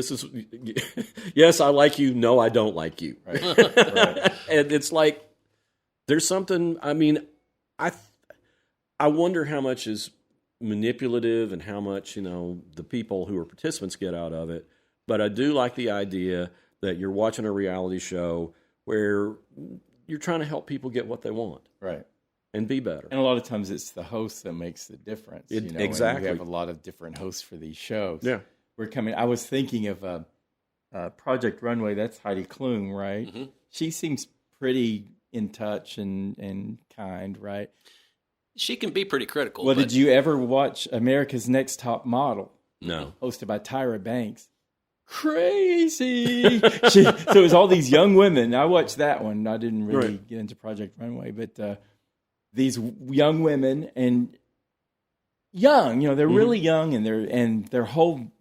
C: yes, I like you. No, I don't like you. Right. Right. And it's like, there's something, I mean, I wonder how much is manipulative and how much, the people who are participants get out of it. But I do like the idea that you're watching a reality show where you're trying to help people get what they want.
B: Right.
C: And be better.
B: And a lot of times it's the host that makes the difference.
C: Exactly.
B: And we have a lot of different hosts for these shows.
C: Yeah.
B: I was thinking of Project Runway. That's Heidi Klum, right?
A: Mm-hmm.
B: She seems pretty in touch and kind, right?
A: She can be pretty critical.
B: Well, did you ever watch America's Next Top Model?
C: No.
B: Hosted by Tyra Banks. Crazy. So it was all these young women. I watched that one. I didn't really get into Project Runway, but these young women and young, they're really young, and their whole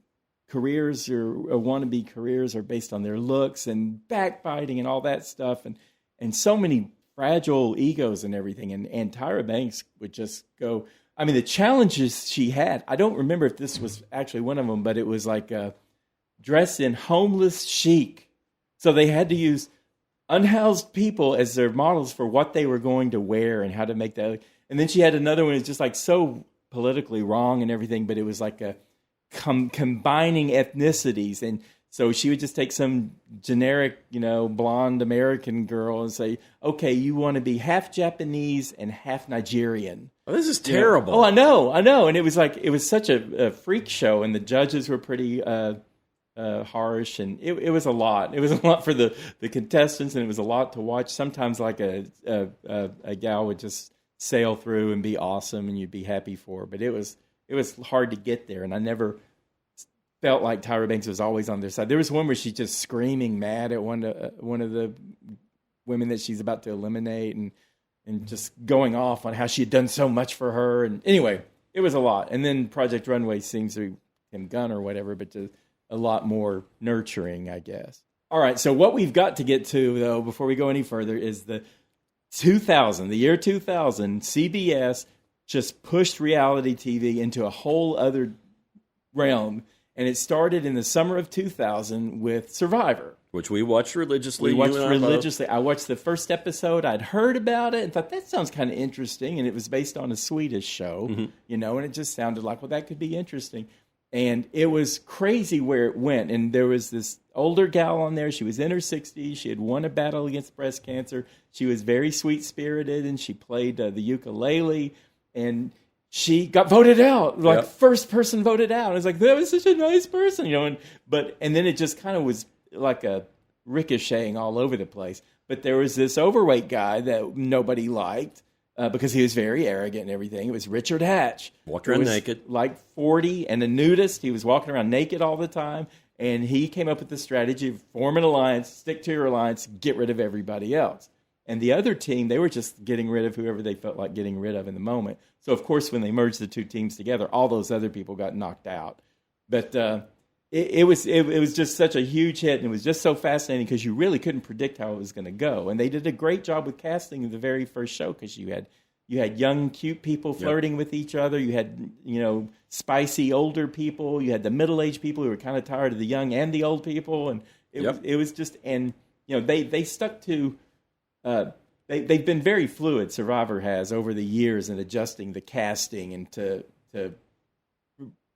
B: careers or wannabe careers are based on their looks and backbiting and all that stuff, and so many fragile egos and everything. And Tyra Banks would just go. I mean, the challenges she had. I don't remember if this was actually one of them, but it was like dressed in homeless chic. So they had to use unhoused people as their models for what they were going to wear and how to make that. And then she had another one that's just like so politically wrong and everything, but it was like a combining ethnicities. And so she would just take some generic, blonde American girl and say, okay, you want to be half Japanese and half Nigerian.
C: Oh, this is terrible.
B: Oh, I know. And it was such a freak show, and the judges were pretty harsh, and it was a lot. It was a lot for the contestants, and it was a lot to watch. Sometimes like a gal would just sail through and be awesome, and you'd be happy for her. But it was hard to get there, and I never felt like Tyra Banks was always on their side. There was one where she's just screaming mad at one of the women that she's about to eliminate, and just going off on how she had done so much for her. And anyway, it was a lot. And then Project Runway seems to be Tim Gunn or whatever, but just a lot more nurturing, I guess. All right, so what we've got to get to, though, before we go any further, is the year 2000, CBS just pushed reality TV into a whole other realm. And it started in the summer of 2000 with Survivor.
C: Which we watched religiously.
B: I watched the first episode. I'd heard about it and thought, that sounds kind of interesting. And it was based on a Swedish show, and it just sounded like, well, that could be interesting. And it was crazy where it went. And there was this older gal on there. She was in her 60s. She had won a battle against breast cancer. She was very sweet-spirited, and she played the ukulele. And she got voted out, first person voted out. I was like, that was such a nice person, and then it just kind of was like a ricocheting all over the place. But there was this overweight guy that nobody liked because he was very arrogant and everything. It was Richard Hatch.
C: Walked around naked.
B: Like 40 and a nudist. He was walking around naked all the time. And he came up with the strategy of form an alliance, stick to your alliance, get rid of everybody else. And the other team, they were just getting rid of whoever they felt like getting rid of in the moment. So, of course, when they merged the two teams together, all those other people got knocked out. But it was just such a huge hit, and it was just so fascinating because you really couldn't predict how it was going to go. And they did a great job with casting in the very first show because you had young, cute people flirting with each other. You had, spicy older people. You had the middle-aged people who were kind of tired of the young and the old people. And it was just, and, they stuck to... They've been very fluid, Survivor has, over the years in adjusting the casting and to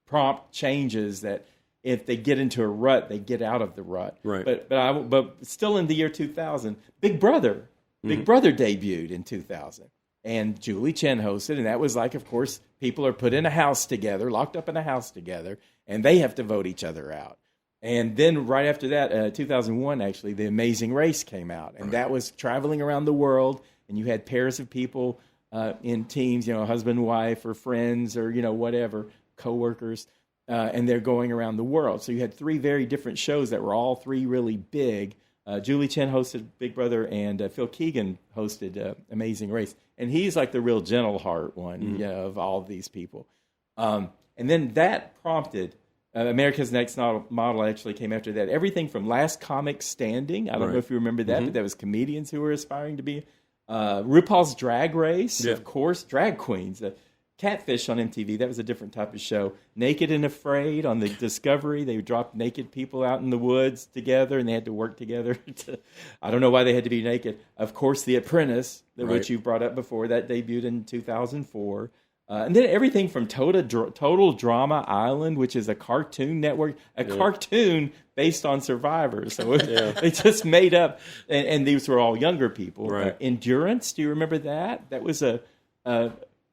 B: prompt changes that if they get into a rut, they get out of the rut.
C: Right.
B: But still in the year 2000, Big Brother debuted in 2000. And Julie Chen hosted, and that was like, of course, people are put in a house together, locked up in a house together, and they have to vote each other out. And then right after that, 2001, actually, The Amazing Race came out. And that was traveling around the world. And you had pairs of people in teams, husband, wife, or friends, or, whatever, coworkers. And they're going around the world. So you had 3 very different shows that were all 3 really big. Julie Chen hosted Big Brother, and Phil Keegan hosted Amazing Race. And he's like the real gentle heart one of all of these people. And then that prompted America's Next Model actually came after that. Everything from Last Comic Standing. I don't know if you remember that, but that was comedians who were aspiring to be. RuPaul's Drag Race, of course. Drag queens. Catfish on MTV, that was a different type of show. Naked and Afraid on the Discovery, they dropped naked people out in the woods together, and they had to work together. I don't know why they had to be naked. Of course, The Apprentice, which you brought up before, that debuted in 2004. And then everything from Total Drama Island, which is a cartoon network, cartoon based on Survivor. So they just made up, and these were all younger people.
C: Right.
B: Endurance, do you remember that? That was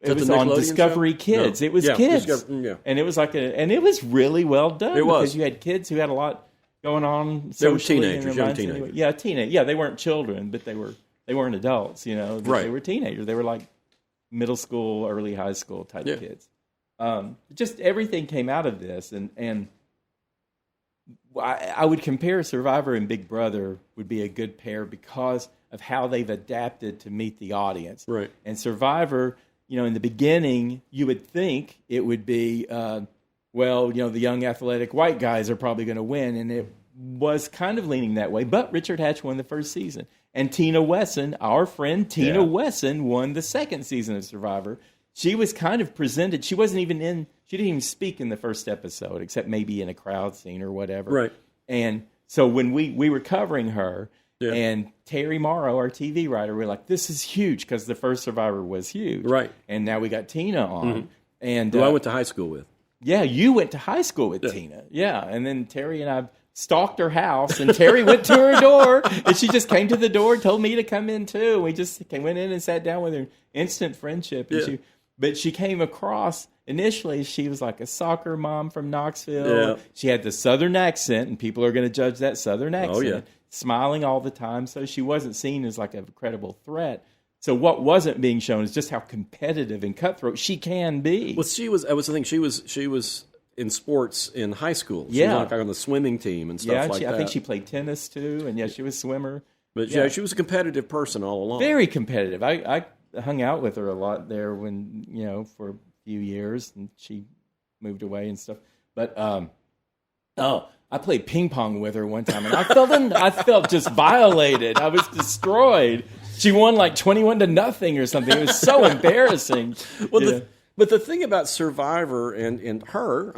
B: it was on Discovery show? Kids. No. It was kids, and it was and it was really well done.
C: It was,
B: because you had kids who had a lot going on.
C: They were teenagers, young teenagers.
B: Anyway. Yeah, Yeah, they weren't children, but they weren't adults. They were teenagers. They were like middle school, early high school type kids. Just everything came out of this, and I would compare Survivor and Big Brother would be a good pair because of how they've adapted to meet the audience.
C: Right.
B: And Survivor, in the beginning, you would think it would be, the young athletic white guys are probably going to win, and it was kind of leaning that way. But Richard Hatch won the first season, and Tina Wesson, our friend Tina Wesson, won the second season of Survivor. She was kind of presented. She wasn't even in. She didn't even speak in the first episode, except maybe in a crowd scene or whatever.
C: Right.
B: And so when we were covering her. Yeah. And Terry Morrow, our TV writer, we're like, this is huge because the first Survivor was huge.
C: Right.
B: And now we got Tina on.
C: Mm-hmm.
B: And
C: who I went to high school with.
B: Yeah, you went to high school with Tina. Yeah. And then Terry and I stalked her house, and Terry went to her door, and she just came to the door and told me to come in too. We just went in and sat down with her. Instant friendship. And but she came across, initially, she was like a soccer mom from Knoxville. Yeah. She had the Southern accent, and people are going to judge that Southern accent. Oh, yeah. Smiling all the time, so she wasn't seen as like a credible threat. So what wasn't being shown is just how competitive and cutthroat she can be.
C: Well, she was. I was thinking she was in sports in high school. She was like on the swimming team and stuff like that.
B: I think she played tennis too, and she was a swimmer.
C: But she was a competitive person all along.
B: Very competitive. I hung out with her a lot there when for a few years, and she moved away and stuff. But I played ping pong with her one time, and I felt just violated. I was destroyed. She won like 21-0 or something. It was so embarrassing.
C: Well, but the thing about Survivor and her,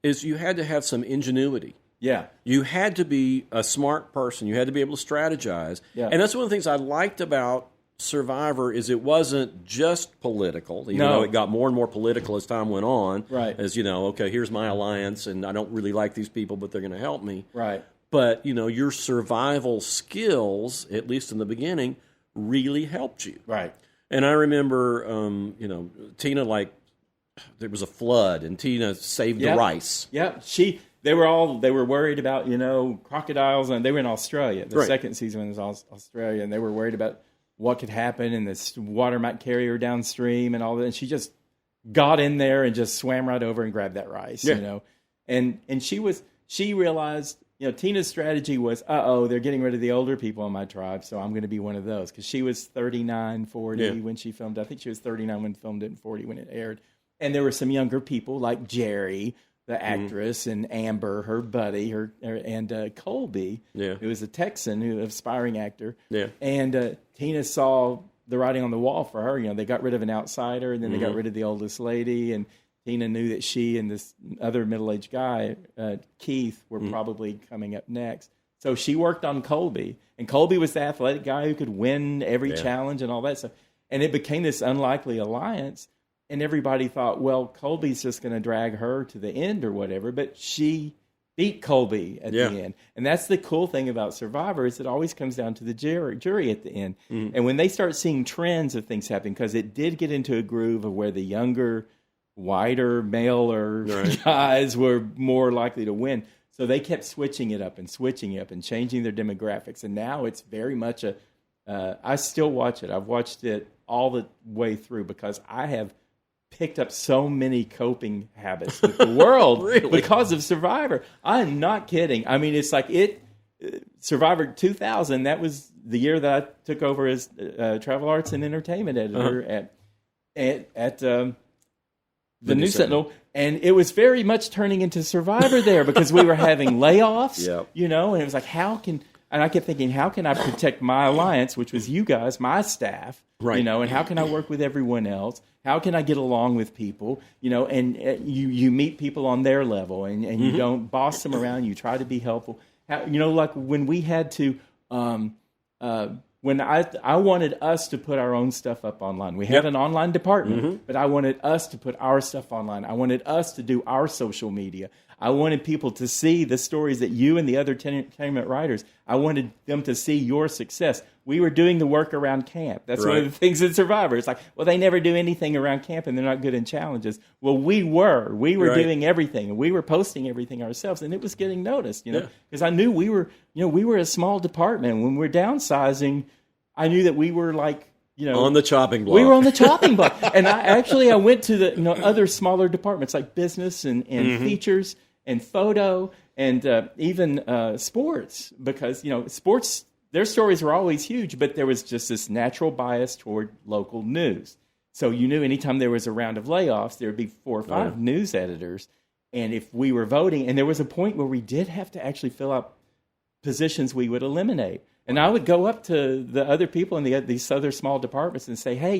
C: is you had to have some ingenuity.
B: Yeah.
C: You had to be a smart person. You had to be able to strategize. Yeah. And that's one of the things I liked about Survivor is it wasn't just political, even though it got more and more political as time went on.
B: Right.
C: As, okay, here's my alliance, and I don't really like these people, but they're going to help me.
B: Right.
C: But, your survival skills, at least in the beginning, really helped you.
B: Right.
C: And I remember, Tina, there was a flood, and Tina saved the rice.
B: Yeah. They were worried about, crocodiles, and they were in Australia. The second season was Australia, and they were worried about what could happen, and this water might carry her downstream and all that. And she just got in there and just swam right over and grabbed that rice, And she realized, Tina's strategy was, they're getting rid of the older people in my tribe, so I'm going to be one of those. Because she was 39, 40 when she filmed. I think she was 39 when filmed it and 40 when it aired. And there were some younger people like Jerry, the actress, and Amber, her buddy, and Colby, who was a Texan, an aspiring actor. Yeah. And Tina saw the writing on the wall for her. They got rid of an outsider, and then they got rid of the oldest lady, and Tina knew that she and this other middle-aged guy, Keith, were probably coming up next. So she worked on Colby, and Colby was the athletic guy who could win every challenge and all that stuff. And it became this unlikely alliance. And everybody thought, well, Colby's just going to drag her to the end or whatever. But she beat Colby at the end. And that's the cool thing about Survivor is it always comes down to the jury at the end. Mm. And when they start seeing trends of things happening, because it did get into a groove of where the younger, whiter, maler guys were more likely to win. So they kept switching it up and changing their demographics. And now it's very much I still watch it. I've watched it all the way through because I have picked up so many coping habits with the world
C: Really?
B: because of Survivor. I'm not kidding. I mean, it's like Survivor 2000, that was the year that I took over as travel arts and entertainment editor at the News Sentinel. And it was very much turning into Survivor there because we were having layoffs, and it was like, and I kept thinking, how can I protect my alliance, which was you guys, my staff,
C: right.
B: And how can I work with everyone else? How can I get along with people, and you meet people on their level and you don't boss them around. You try to be helpful. Like when we had to, when I wanted us to put our own stuff up online. We had an online department, but I wanted us to put our stuff online. I wanted us to do our social media. I wanted people to see the stories that you and the other entertainment writers, I wanted them to see your success. We were doing the work around camp. That's one of the things in Survivor. It's like, well, they never do anything around camp and they're not good in challenges. Well, we were doing everything and we were posting everything ourselves and it was getting noticed, because I knew we were a small department. When we're downsizing, I knew that we were like,
C: on the chopping block.
B: We were on the chopping block. And I went to the, other smaller departments like business and features and photo and even sports, because, sports, their stories were always huge, but there was just this natural bias toward local news. So you knew anytime there was a round of layoffs, there would be 4 or 5 news editors. And if we were voting, and there was a point where we did have to actually fill out positions we would eliminate. And I would go up to the other people in these other small departments and say, hey,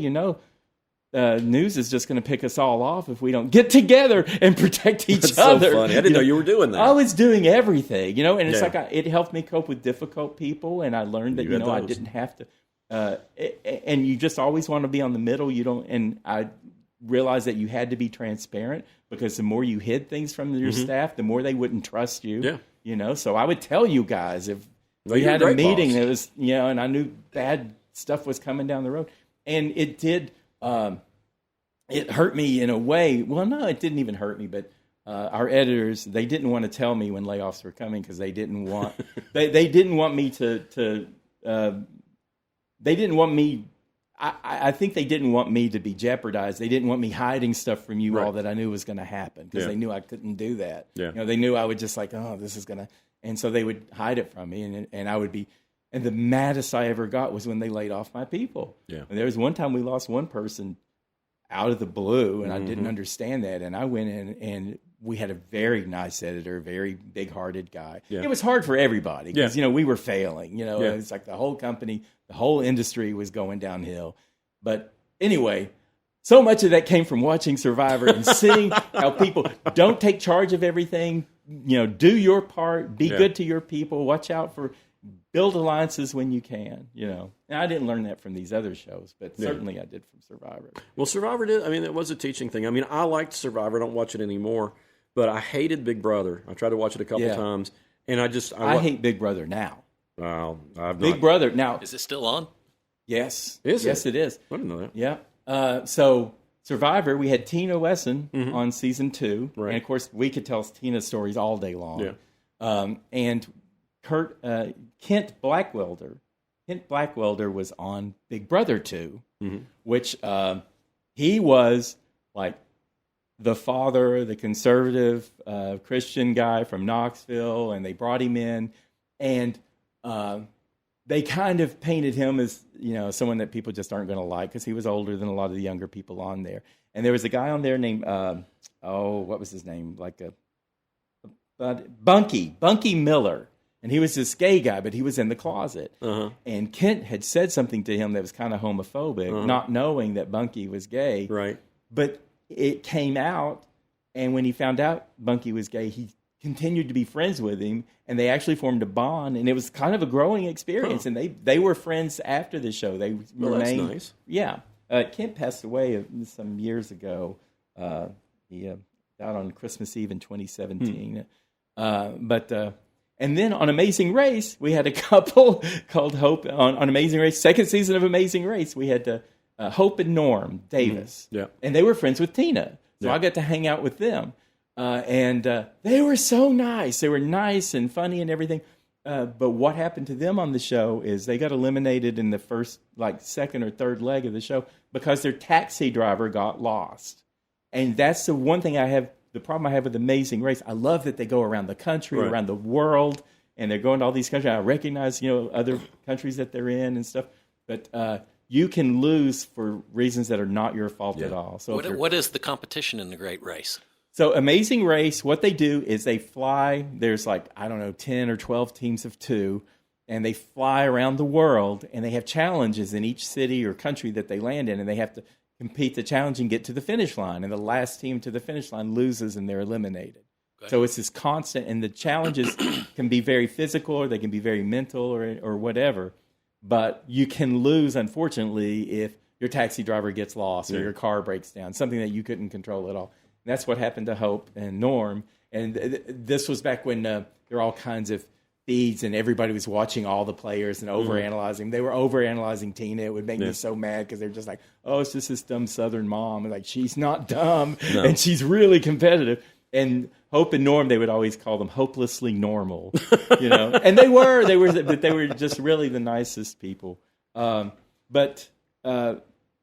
B: news is just going to pick us all off if we don't get together and protect each other.
C: So funny. I didn't know you were doing that.
B: I was doing everything, and it's like it helped me cope with difficult people, and I learned that I didn't have to. And you just always want to be on the middle. You don't, and I realized that you had to be transparent because the more you hid things from your staff, the more they wouldn't trust you.
C: Yeah.
B: So I would tell you guys if we had a meeting that was, and I knew bad stuff was coming down the road, and it did. It hurt me in a way. Well, no, it didn't even hurt me, but our editors, they didn't want to tell me when layoffs were coming because they didn't want they didn't want me to they didn't want me. I think they didn't want me to be jeopardized. They didn't want me hiding stuff from you all that I knew was going to happen because they knew I couldn't do that.
C: Yeah.
B: They knew I would just like, oh, this is going to, and so they would hide it from me, and I would be. And the maddest I ever got was when they laid off my people. Yeah. And there was one time we lost one person out of the blue, and I didn't understand that. And I went in, and we had a very nice editor, very big-hearted guy. Yeah. It was hard for everybody because, we were failing. It was like the whole company, the whole industry was going downhill. But anyway, so much of that came from watching Survivor and seeing how people don't take charge of everything. Do your part, be good to your people, watch out for... Build alliances when you can, And I didn't learn that from these other shows, but certainly I did from Survivor.
C: Well, Survivor did. I mean, it was a teaching thing. I mean, I liked Survivor. I don't watch it anymore, but I hated Big Brother. I tried to watch it a couple times, and I hate
B: Big Brother now.
C: Well,
B: Big Brother now.
A: Is it still on?
B: Yes.
C: Yes,
B: it is.
C: I didn't know that.
B: Yeah. So Survivor, we had Tina Wesson on season 2,
C: right.
B: And of course we could tell Tina's stories all day long. Yeah. And Kent Blackwelder was on Big Brother 2, which he was like the father, the conservative Christian guy from Knoxville, and they brought him in, and they kind of painted him as someone that people just aren't going to like because he was older than a lot of the younger people on there. And there was a guy on there named what was his name? Bunky Miller. And he was this gay guy, but he was in the closet. And Kent had said something to him that was kind of homophobic, not knowing that Bunky was gay.
C: Right.
B: But it came out, and when he found out Bunky was gay, he continued to be friends with him, and they actually formed a bond, and it was kind of a growing experience. And they were friends after the show. They remained.
C: That's nice.
B: Yeah. Kent passed away some years ago. He died on Christmas Eve in 2017. And then on Amazing Race, we had a couple called Hope. On Amazing Race, second season of Amazing Race, we had Hope and Norm Davis.
C: Yeah.
B: And they were friends with Tina. So I got to hang out with them. And they were so nice. They were nice and funny and everything. But what happened to them on the show is they got eliminated in the first, second or third leg of the show because their taxi driver got lost. And that's the one thing the problem I have with Amazing Race. I love that they go around the country, around the world, and they're going to all these countries. I recognize, other countries that they're in and stuff. But you can lose for reasons that are not your fault at all. So
A: what is the competition in the Great Race?
B: So Amazing Race, what they do is they fly. There's 10 or 12 teams of 2, and they fly around the world, and they have challenges in each city or country that they land in, and they have to compete the challenge and get to the finish line. And the last team to the finish line loses, and they're eliminated. Okay. So it's this constant, and the challenges can be very physical, or they can be very mental, or whatever. But you can lose, unfortunately, if your taxi driver gets lost or your car breaks down, something that you couldn't control at all. And that's what happened to Hope and Norm. And this was back when there were all kinds of feeds and everybody was watching all the players and overanalyzing. They were overanalyzing Tina. It would make me so mad because they're just like, oh, it's just this dumb Southern mom. And she's not dumb, and she's really competitive. And Hope and Norm, they would always call them hopelessly normal, And they were just really the nicest people. But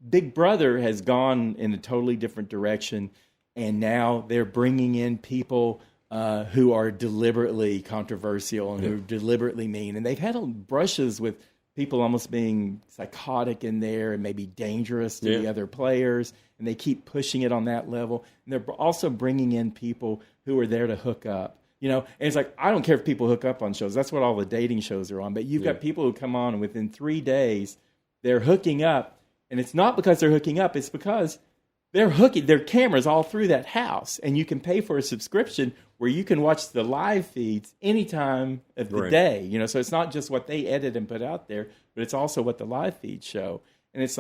B: Big Brother has gone in a totally different direction. And now they're bringing in people who are deliberately controversial and who are deliberately mean. And they've had brushes with people almost being psychotic in there and maybe dangerous to the other players. And they keep pushing it on that level. And they're also bringing in people who are there to hook up. And it's I don't care if people hook up on shows. That's what all the dating shows are on. But you've got people who come on and within 3 days, they're hooking up. And it's not because they're hooking up. It's because they're hooking their cameras all through that house, and you can pay for a subscription where you can watch the live feeds any time of the day. So it's not just what they edit and put out there, but it's also what the live feeds show. And it's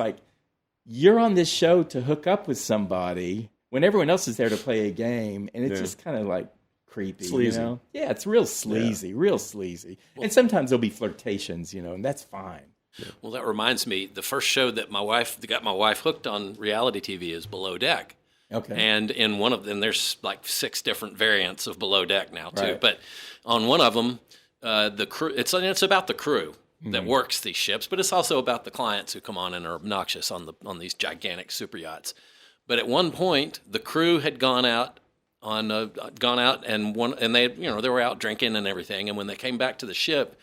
B: you're on this show to hook up with somebody when everyone else is there to play a game, and it's just kind of creepy.
C: Sleazy.
B: Yeah, it's real sleazy, real sleazy. Well, and sometimes there'll be flirtations, and that's fine.
A: Yeah. Well, that reminds me, the first show that got my wife hooked on reality TV is Below Deck.
B: Okay.
A: And in one of them, there's 6 different variants of Below Deck now, too.
B: Right.
A: But on one of them, the crew, it's about the crew that works these ships, but it's also about the clients who come on and are obnoxious on these gigantic super yachts. But at one point, the crew had gone out and they they were out drinking and everything. And when they came back to the ship,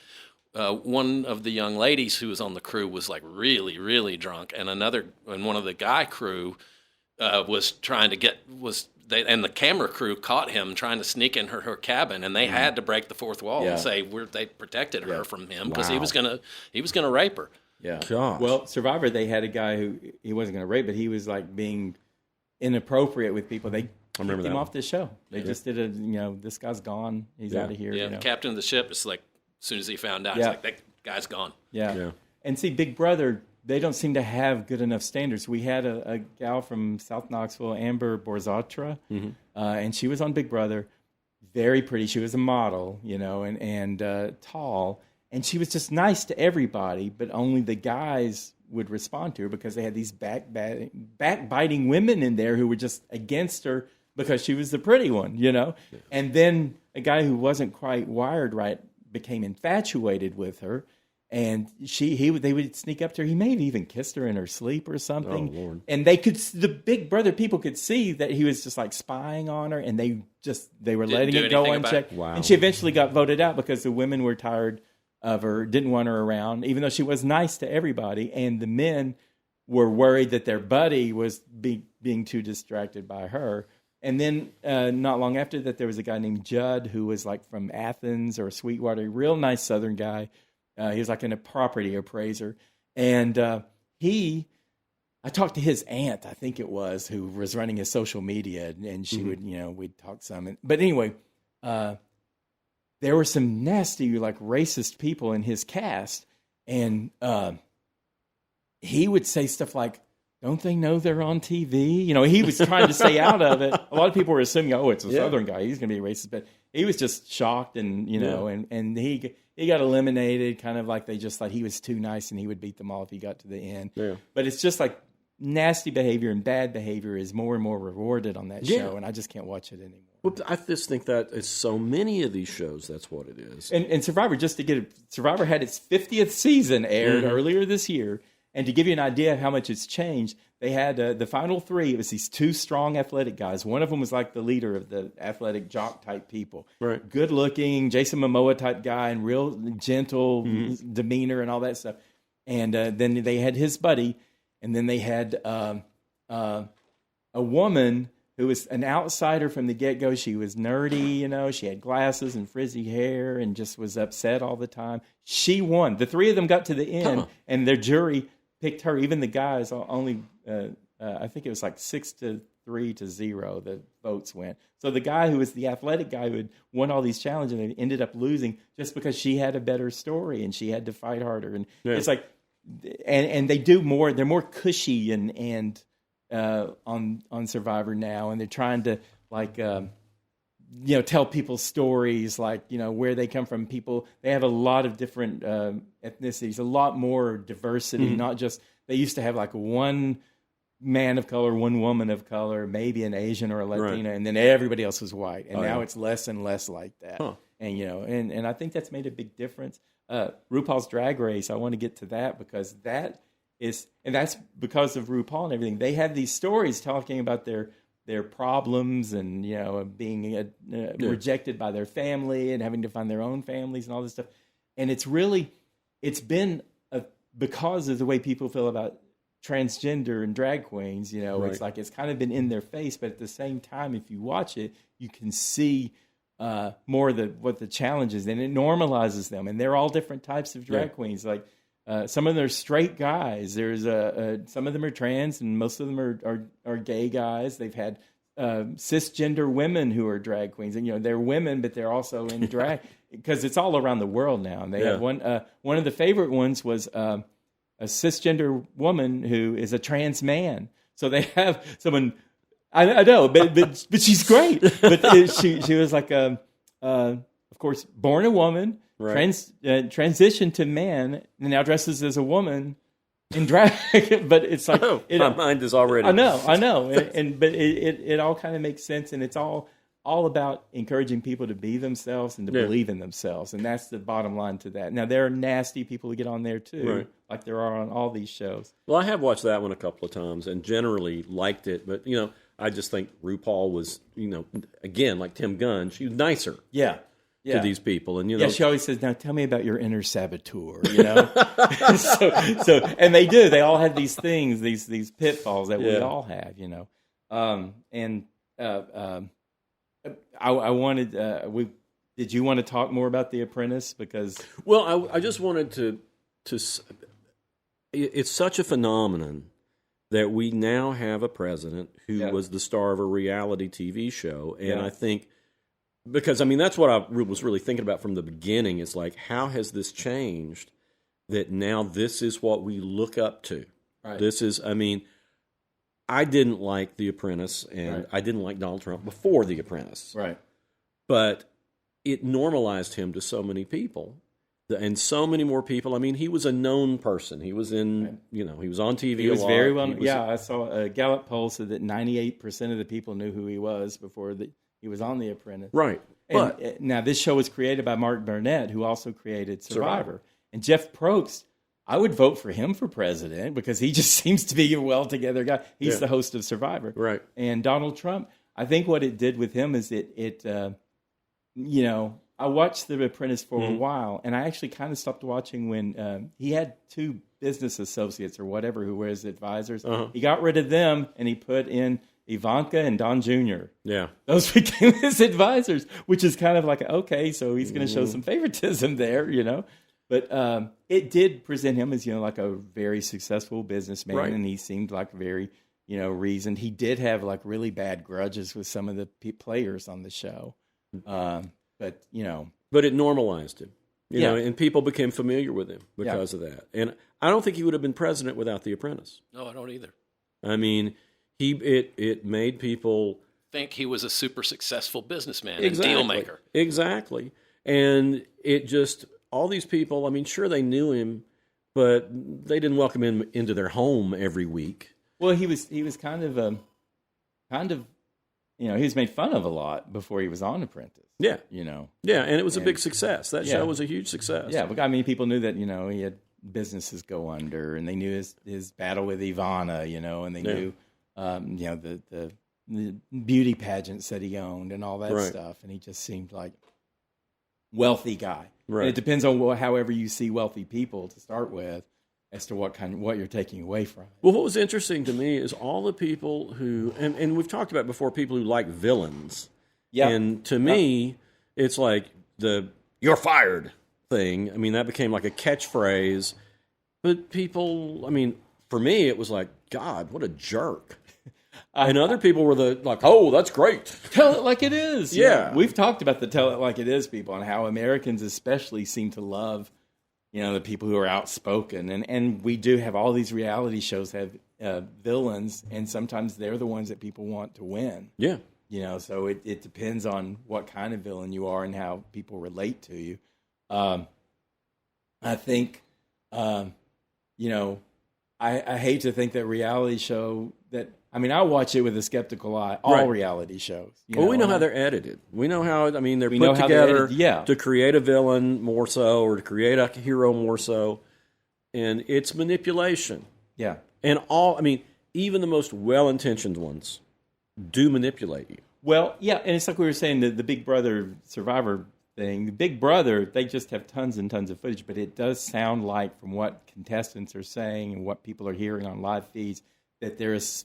A: one of the young ladies who was on the crew was really, really drunk, and one of the guy crew was trying to and the camera crew caught him trying to sneak in her cabin, and they had to break the fourth wall and say they protected her from him because he was gonna rape her.
B: Yeah.
C: Gosh.
B: Well, Survivor, they had a guy who he wasn't gonna rape, but he was being inappropriate with people. They kicked him off the show. They just did this guy's gone. He's out of here.
A: Yeah. The captain of the ship is as soon as he found out, it's that guy's gone.
B: Yeah. And see, Big Brother, they don't seem to have good enough standards. We had a gal from South Knoxville, Amber Borzatra, and she was on Big Brother. Very pretty. She was a model, and tall. And she was just nice to everybody, but only the guys would respond to her because they had these backbiting women in there who were just against her because she was the pretty one, And then a guy who wasn't quite wired right became infatuated with her, and they would sneak up to her. He may have even kissed her in her sleep or something.
C: Oh, Lord.
B: And the Big Brother people could see that he was just spying on her, and they were letting it go unchecked.
C: Wow.
B: And she eventually got voted out because the women were tired of her, didn't want her around, even though she was nice to everybody. And the men were worried that their buddy was being too distracted by her. And then not long after that, there was a guy named Judd who was from Athens or Sweetwater, real nice Southern guy. He was a property appraiser. And I talked to his aunt, I think it was, who was running his social media, and she would, we'd talk some. But anyway, there were some nasty, racist people in his cast. And he would say stuff like, don't they know they're on TV? He was trying to stay out of it. A lot of people were assuming, it's a Southern guy. He's going to be a racist. But he was just shocked, and and he got eliminated, kind of they just thought he was too nice and he would beat them all if he got to the end. Yeah. But it's just nasty behavior and bad behavior is more and more rewarded on that show, and I just can't watch it anymore.
C: Well, I just think that it's so many of these shows. That's what it is.
B: And Survivor, just to get it, Survivor had its 50th season aired earlier this year. And to give you an idea of how much it's changed, they had the final 3. It was these 2 strong athletic guys. One of them was like the leader of the athletic jock type people.
C: Right.
B: Good looking, Jason Momoa type guy, and real gentle demeanor and all that stuff. And then they had his buddy. And then they had a woman who was an outsider from the get-go. She was nerdy, you know. She had glasses and frizzy hair and just was upset all the time. She won. The 3 of them got to the end, and their jury picked her. Even the guys, only I think it was like 6-3-0 the votes went. So the guy who was the athletic guy who had won all these challenges and ended up losing just because she had a better story and she had to fight harder. And it's like, and they do more. They're more cushy and on Survivor now, and they're trying to like tell people stories, like where they come from. People, they have a lot of different ethnicities, a lot more diversity. Not just, they used to have like one man of color, one woman of color, maybe an Asian or a Latina, and then everybody else was white. And now it's less and less like that. And and I think that's made a big difference. RuPaul's Drag Race, I want to get to that because that is, and that's because of RuPaul and everything. They have these stories talking about their problems and being rejected by their family and having to find their own families and all this stuff. And it's been because of the way people feel about transgender and drag queens. It's like it's kind of been in their face, but at the same time, if you watch it, you can see more what the challenge is, and it normalizes them. And they're all different types of drag queens. Like some of them are straight guys. There's some of them are trans, and most of them are gay guys. They've had cisgender women who are drag queens, and they're women, but they're also in drag because it's all around the world now. And they have one of the favorite ones was a cisgender woman who is a trans man. So they have someone. I know, but she's great. But she was like of course, born a woman, transitioned to man, and now dresses as a woman in drag. But it's like
C: my mind is already.
B: I know, but it all kind of makes sense, and it's all about encouraging people to be themselves and to believe in themselves, and that's the bottom line to that. Now there are nasty people who get on there too, like there are on all these shows.
C: Well, I have watched that one a couple of times and generally liked it, but I just think RuPaul was, again, like Tim Gunn, she was nicer to these people. And
B: she always says, now tell me about your inner saboteur, so and they do. They all have these things, these pitfalls that we all have, I wanted, did you want to talk more about The Apprentice? Because
C: I just wanted to it's such a phenomenon that we now have a president who was the star of a reality TV show. And I think, because, that's what I was really thinking about from the beginning. It's like, how has this changed that now this is what we look up to? Right. This is, I didn't like The Apprentice, and I didn't like Donald Trump before The Apprentice. Right. But it normalized him to so many people. And so many more people. He was a known person. He was in, he was on TV.
B: He was
C: a lot.
B: very well. I saw a Gallup poll said that 98% of the people knew who he was before he was on The Apprentice.
C: Right.
B: But now this show was created by Mark Burnett, who also created Survivor. And Jeff Probst, I would vote for him for president because he just seems to be a well together guy. He's the host of Survivor. Right. And Donald Trump, I think what it did with him is I watched The Apprentice for a while, and I actually kind of stopped watching when he had 2 business associates or whatever who were his advisors. He got rid of them, and he put in Ivanka and Don Jr. Yeah. Those became his advisors, which is kind of like, okay, so he's going to show some favoritism there, But it did present him as, like a very successful businessman, and he seemed like very, reasoned. He did have like really bad grudges with some of the players on the show.
C: But it normalized him, and people became familiar with him because of that. And I don't think he would have been president without The Apprentice.
A: No, I don't either.
C: It made people
A: think he was a super successful businessman and deal maker.
C: Exactly. And it just, all these people, sure they knew him, but they didn't welcome him into their home every week.
B: Well, he was kind of he was made fun of a lot before he was on Apprentice.
C: Yeah. Yeah, and it was a big success. That show was a huge success.
B: Yeah, but I mean, people knew that, he had businesses go under, and they knew his battle with Ivana, and they knew, the beauty pageants that he owned and all that stuff, and he just seemed like wealthy guy. Right. And it depends on however you see wealthy people to start with, as to what you're taking away from it.
C: Well, what was interesting to me is all the people who, and we've talked about before, people who like villains. Yeah. And to me, it's like the "you're fired" thing. I mean, that became like a catchphrase. But people, I mean, for me, it was like, God, what a jerk. And other people were oh, that's great.
B: Tell it like it is.
C: Yeah.
B: We've talked about the tell it like it is people, and how Americans especially seem to love the people who are outspoken. And we do have all these reality shows have villains, and sometimes they're the ones that people want to win.
C: Yeah.
B: So it depends on what kind of villain you are and how people relate to you. I think, I hate to think that reality show I watch it with a skeptical eye, all reality shows.
C: Well, we know how they're edited. We know how, they're put together to create a villain more so, or to create a hero more so. And it's manipulation.
B: Yeah.
C: And even the most well-intentioned ones do manipulate you.
B: Well, yeah, and it's like we were saying, the Big Brother Survivor thing. The Big Brother, they just have tons and tons of footage, but it does sound like, from what contestants are saying and what people are hearing on live feeds, that there has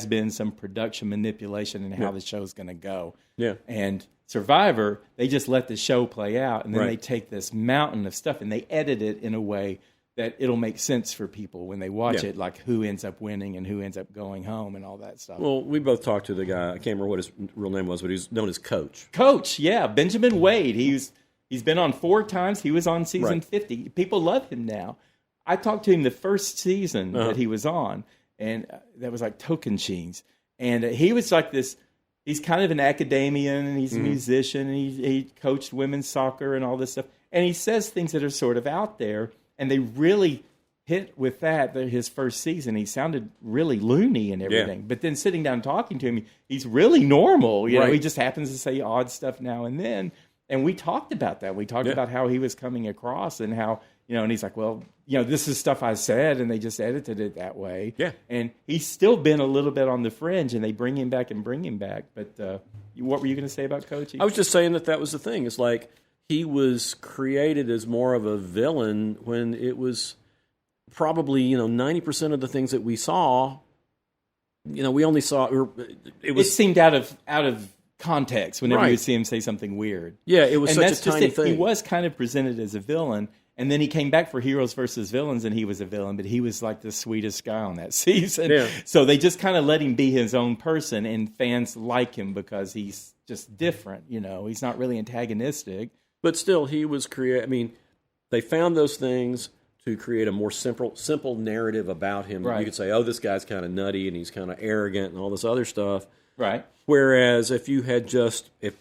B: been some production manipulation in how the show's going to go.
C: Yeah.
B: And Survivor, they just let the show play out, and then they take this mountain of stuff and they edit it in a way that it'll make sense for people when they watch it, like who ends up winning and who ends up going home and all that stuff.
C: Well, we both talked to the guy. I can't remember what his real name was, but he's known as Coach.
B: Coach, yeah. Benjamin Wade. He's been on 4 times. He was on season 50. People love him now. I talked to him the first season that he was on, and that was like Tocantins. And he was like this, he's kind of an academician, and he's a musician, and he coached women's soccer and all this stuff. And he says things that are sort of out there, and they really hit with that his first season. He sounded really loony and everything. Yeah. But then sitting down talking to him, he's really normal. He just happens to say odd stuff now and then. And we talked about that. We talked about how he was coming across, and how, and he's like, well, this is stuff I said, and they just edited it that way.
C: Yeah.
B: And he's still been a little bit on the fringe, and they bring him back. But what were you going to say about Coach?
C: I was just saying that was the thing. It's like he was created as more of a villain when it was probably, 90% of the things that we saw, we only saw,
B: it seemed out of context whenever you would see him say something weird.
C: Yeah, it was such a tiny thing.
B: He was kind of presented as a villain, and then he came back for Heroes versus Villains, and he was a villain, but he was like the sweetest guy on that season. Yeah. So they just kind of let him be his own person, and fans like him because he's just different. He's not really antagonistic.
C: But still, he was they found those things to create a more simple narrative about him. Right. You could say, oh, this guy's kind of nutty, and he's kind of arrogant, and all this other stuff.
B: Right.
C: Whereas if you had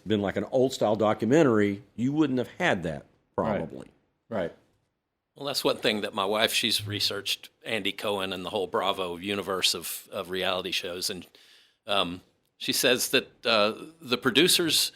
C: been like an old-style documentary, you wouldn't have had that, probably.
B: Right.
A: Well, that's one thing that my wife, she's researched Andy Cohen and the whole Bravo universe of reality shows. And she says that the producers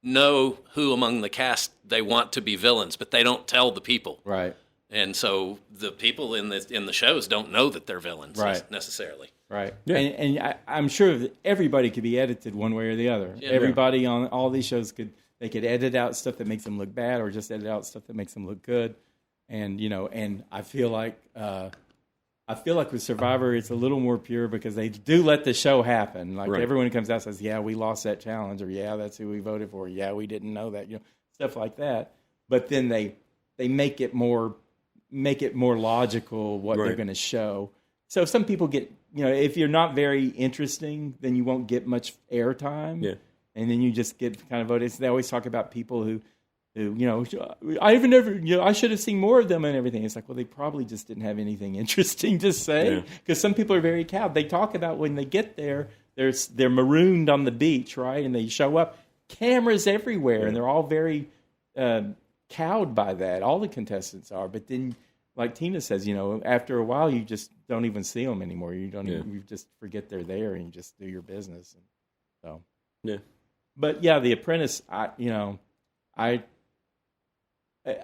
A: know who among the cast they want to be villains, but they don't tell the people.
B: Right.
A: And so the people in the shows don't know that they're villains necessarily.
B: Right. Yeah. And I'm sure that everybody could be edited one way or the other. Yeah, everybody on all these shows could edit out stuff that makes them look bad, or just edit out stuff that makes them look good. And and I feel like with Survivor it's a little more pure, because they do let the show happen. Like everyone comes out and says, "Yeah, we lost that challenge," or "Yeah, that's who we voted for." "Yeah, we didn't know that." Stuff like that. But then they make it more logical what they're going to show. So some people get, if you're not very interesting, then you won't get much airtime.
C: Yeah.
B: And then you just get kind of voted. They always talk about people who I should have seen more of them and everything. It's like, well, they probably just didn't have anything interesting to say, because some people are very cowed. They talk about when they get there, they're marooned on the beach, right? And they show up, cameras everywhere, and they're all very cowed by that. All the contestants are. But then, like Tina says, after a while, you just don't even see them anymore. You don't even, you just forget they're there, and you just do your business. So
C: Yeah.
B: But yeah, The Apprentice.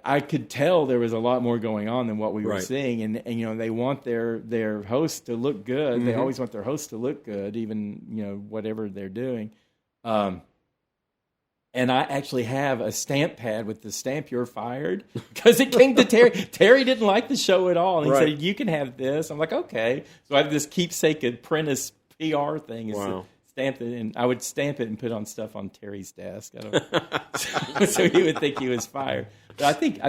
B: I could tell there was a lot more going on than what we were seeing, and they want their hosts to look good. They always want their hosts to look good, even whatever they're doing. And I actually have a stamp pad with the stamp "You're fired" because it came to Terry. Terry didn't like the show at all, and he said, "You can have this." I'm like, "Okay." So I have this keepsake Apprentice PR thing.
C: Wow.
B: Stamped it, and I would stamp it and put on stuff on Terry's desk. I don't so he would think he was fired. But I think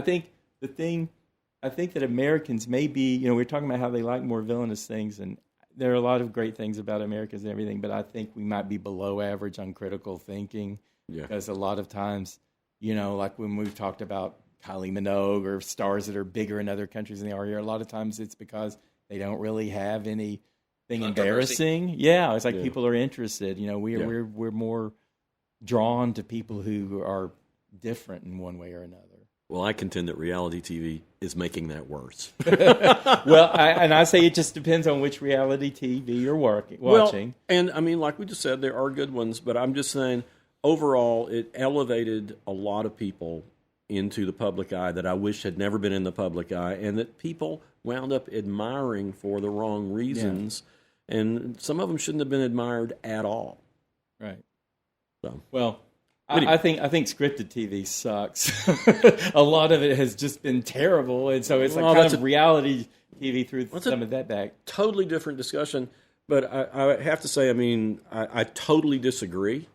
B: that Americans may be, we're talking about how they like more villainous things, and there are a lot of great things about Americans and everything, but I think we might be below average on critical thinking. Yeah. Because a lot of times, like when we've talked about Kylie Minogue or stars that are bigger in other countries than they are here, a lot of times it's because they don't really have anything embarrassing. Yeah, it's like people are interested. We're more drawn to people who are different in one way or another.
C: Well, I contend that reality TV is making that worse.
B: Well, I say it just depends on which reality TV you're watching.
C: Well, and I mean, like we just said, there are good ones, but I'm just saying, overall, it elevated a lot of people into the public eye that I wish had never been in the public eye, and that people wound up admiring for the wrong reasons, and some of them shouldn't have been admired at all.
B: Right.
C: So,
B: well, I think scripted TV sucks. A lot of it has just been terrible, and so it's kind of reality TV through some of that back.
C: Totally different discussion, but I have to say, I mean, I totally disagree,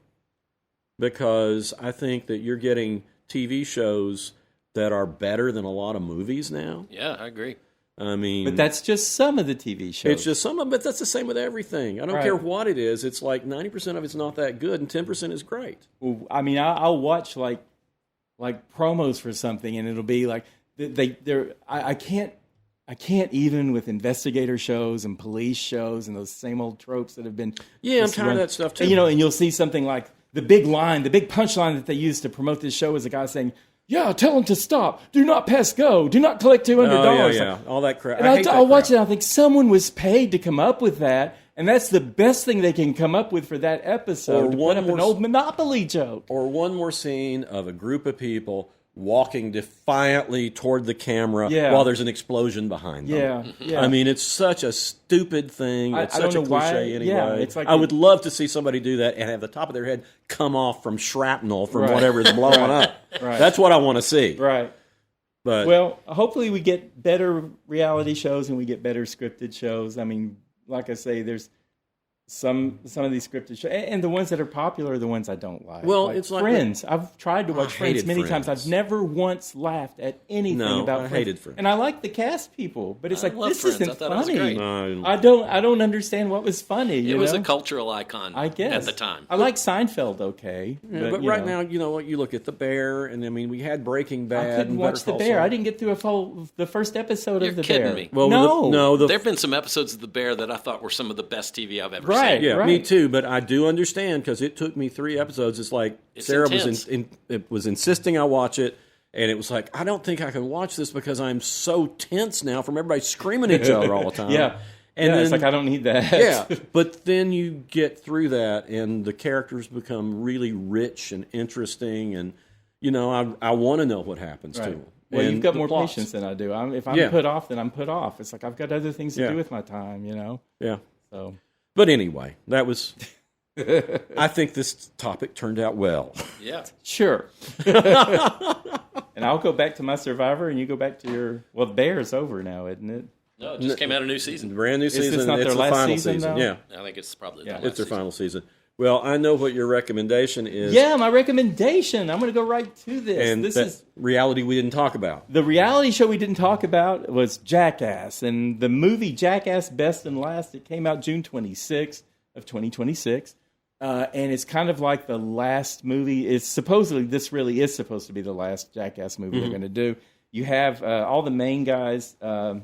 C: because I think that you're getting TV shows that are better than a lot of movies now.
A: Yeah, I agree.
C: I mean,
B: but that's just some of the TV shows.
C: It's just some of them, but that's the same with everything. I don't care what it is. It's like 90% of it's not that good, and 10% is great.
B: Well, I mean, I'll watch like promos for something, and it'll be like I can't even with investigator shows and police shows and those same old tropes that have been.
C: Yeah, I'm tired of that stuff too.
B: And you'll see something like the big punchline that they use to promote this show is a guy saying, "Yeah, tell them to stop. Do not pass go. Do not collect $200."
C: Oh, yeah. All that crap.
B: And I'll watch it, and I think someone was paid to come up with that, and that's the best thing they can come up with for that episode. Or put up an old Monopoly joke.
C: Or one more scene of a group of people walking defiantly toward the camera while there's an explosion behind them.
B: Yeah.
C: I mean, it's such a stupid thing. It's such a cliche anyway.
B: Yeah, it's like
C: I would love to see somebody do that and have the top of their head come off from shrapnel from whatever is blowing up.
B: Right.
C: That's what I want to see.
B: Right.
C: But
B: well, hopefully we get better reality shows and we get better scripted shows. I mean, like I say, there's some of these scripted shows, and the ones that are popular are the ones I don't like.
C: Well,
B: like
C: it's like
B: Friends. I've tried to watch Friends many times.
C: Friends.
B: I've never once laughed at anything about Friends.
C: I hated Friends.
B: And I like the cast people, but it's
A: I
B: like,
A: love
B: this
A: Friends.
B: isn't
A: I thought it was
B: funny.
A: great.
B: I don't understand what was funny.
A: It was a cultural icon,
B: I guess,
A: at the time.
B: I like Seinfeld, okay.
C: But right now, you know what? You look at The Bear, and I mean, we had Breaking Bad.
B: I couldn't watch The Bear. I didn't get through the first episode of The Bear.
A: You're kidding me.
C: Well,
B: no.
C: There
A: have been some episodes of The Bear that I thought were some of the best TV I've ever
B: Right.
A: seen.
C: Yeah,
B: right.
C: me too. But I do understand, because it took me 3 episodes. It's like Sarah was insisting I watch it, and it was like, I don't think I can watch this because I'm so tense now from everybody screaming at each other all the time.
B: And then, it's like, I don't need that.
C: Yeah, but then you get through that, and the characters become really rich and interesting, and I want to know what happens to them.
B: Well,
C: and
B: you've got more patience than I do. If I'm put off, then I'm put off. It's like I've got other things to do with my time,
C: Yeah.
B: So,
C: but anyway, that was. I think this topic turned out well.
A: Yeah.
B: Sure. And I'll go back to my Survivor, and you go back to your. Well, Bear's over now, isn't it?
A: No, it just came out a new season.
C: Brand new season.
B: It's not their
C: the
B: last
C: final
B: season, though?
C: Yeah.
A: I think it's probably the last
C: It's their
A: season.
C: final season. Well, I know what your recommendation is.
B: Yeah, my recommendation. I'm going to go right to this.
C: And
B: this
C: is reality we didn't talk about.
B: The reality show we didn't talk about was Jackass, and the movie Jackass Best and Last. It came out June 26th of 2026, and it's kind of like the last movie. This really is supposed to be the last Jackass movie they're going to do. You have all the main guys. Most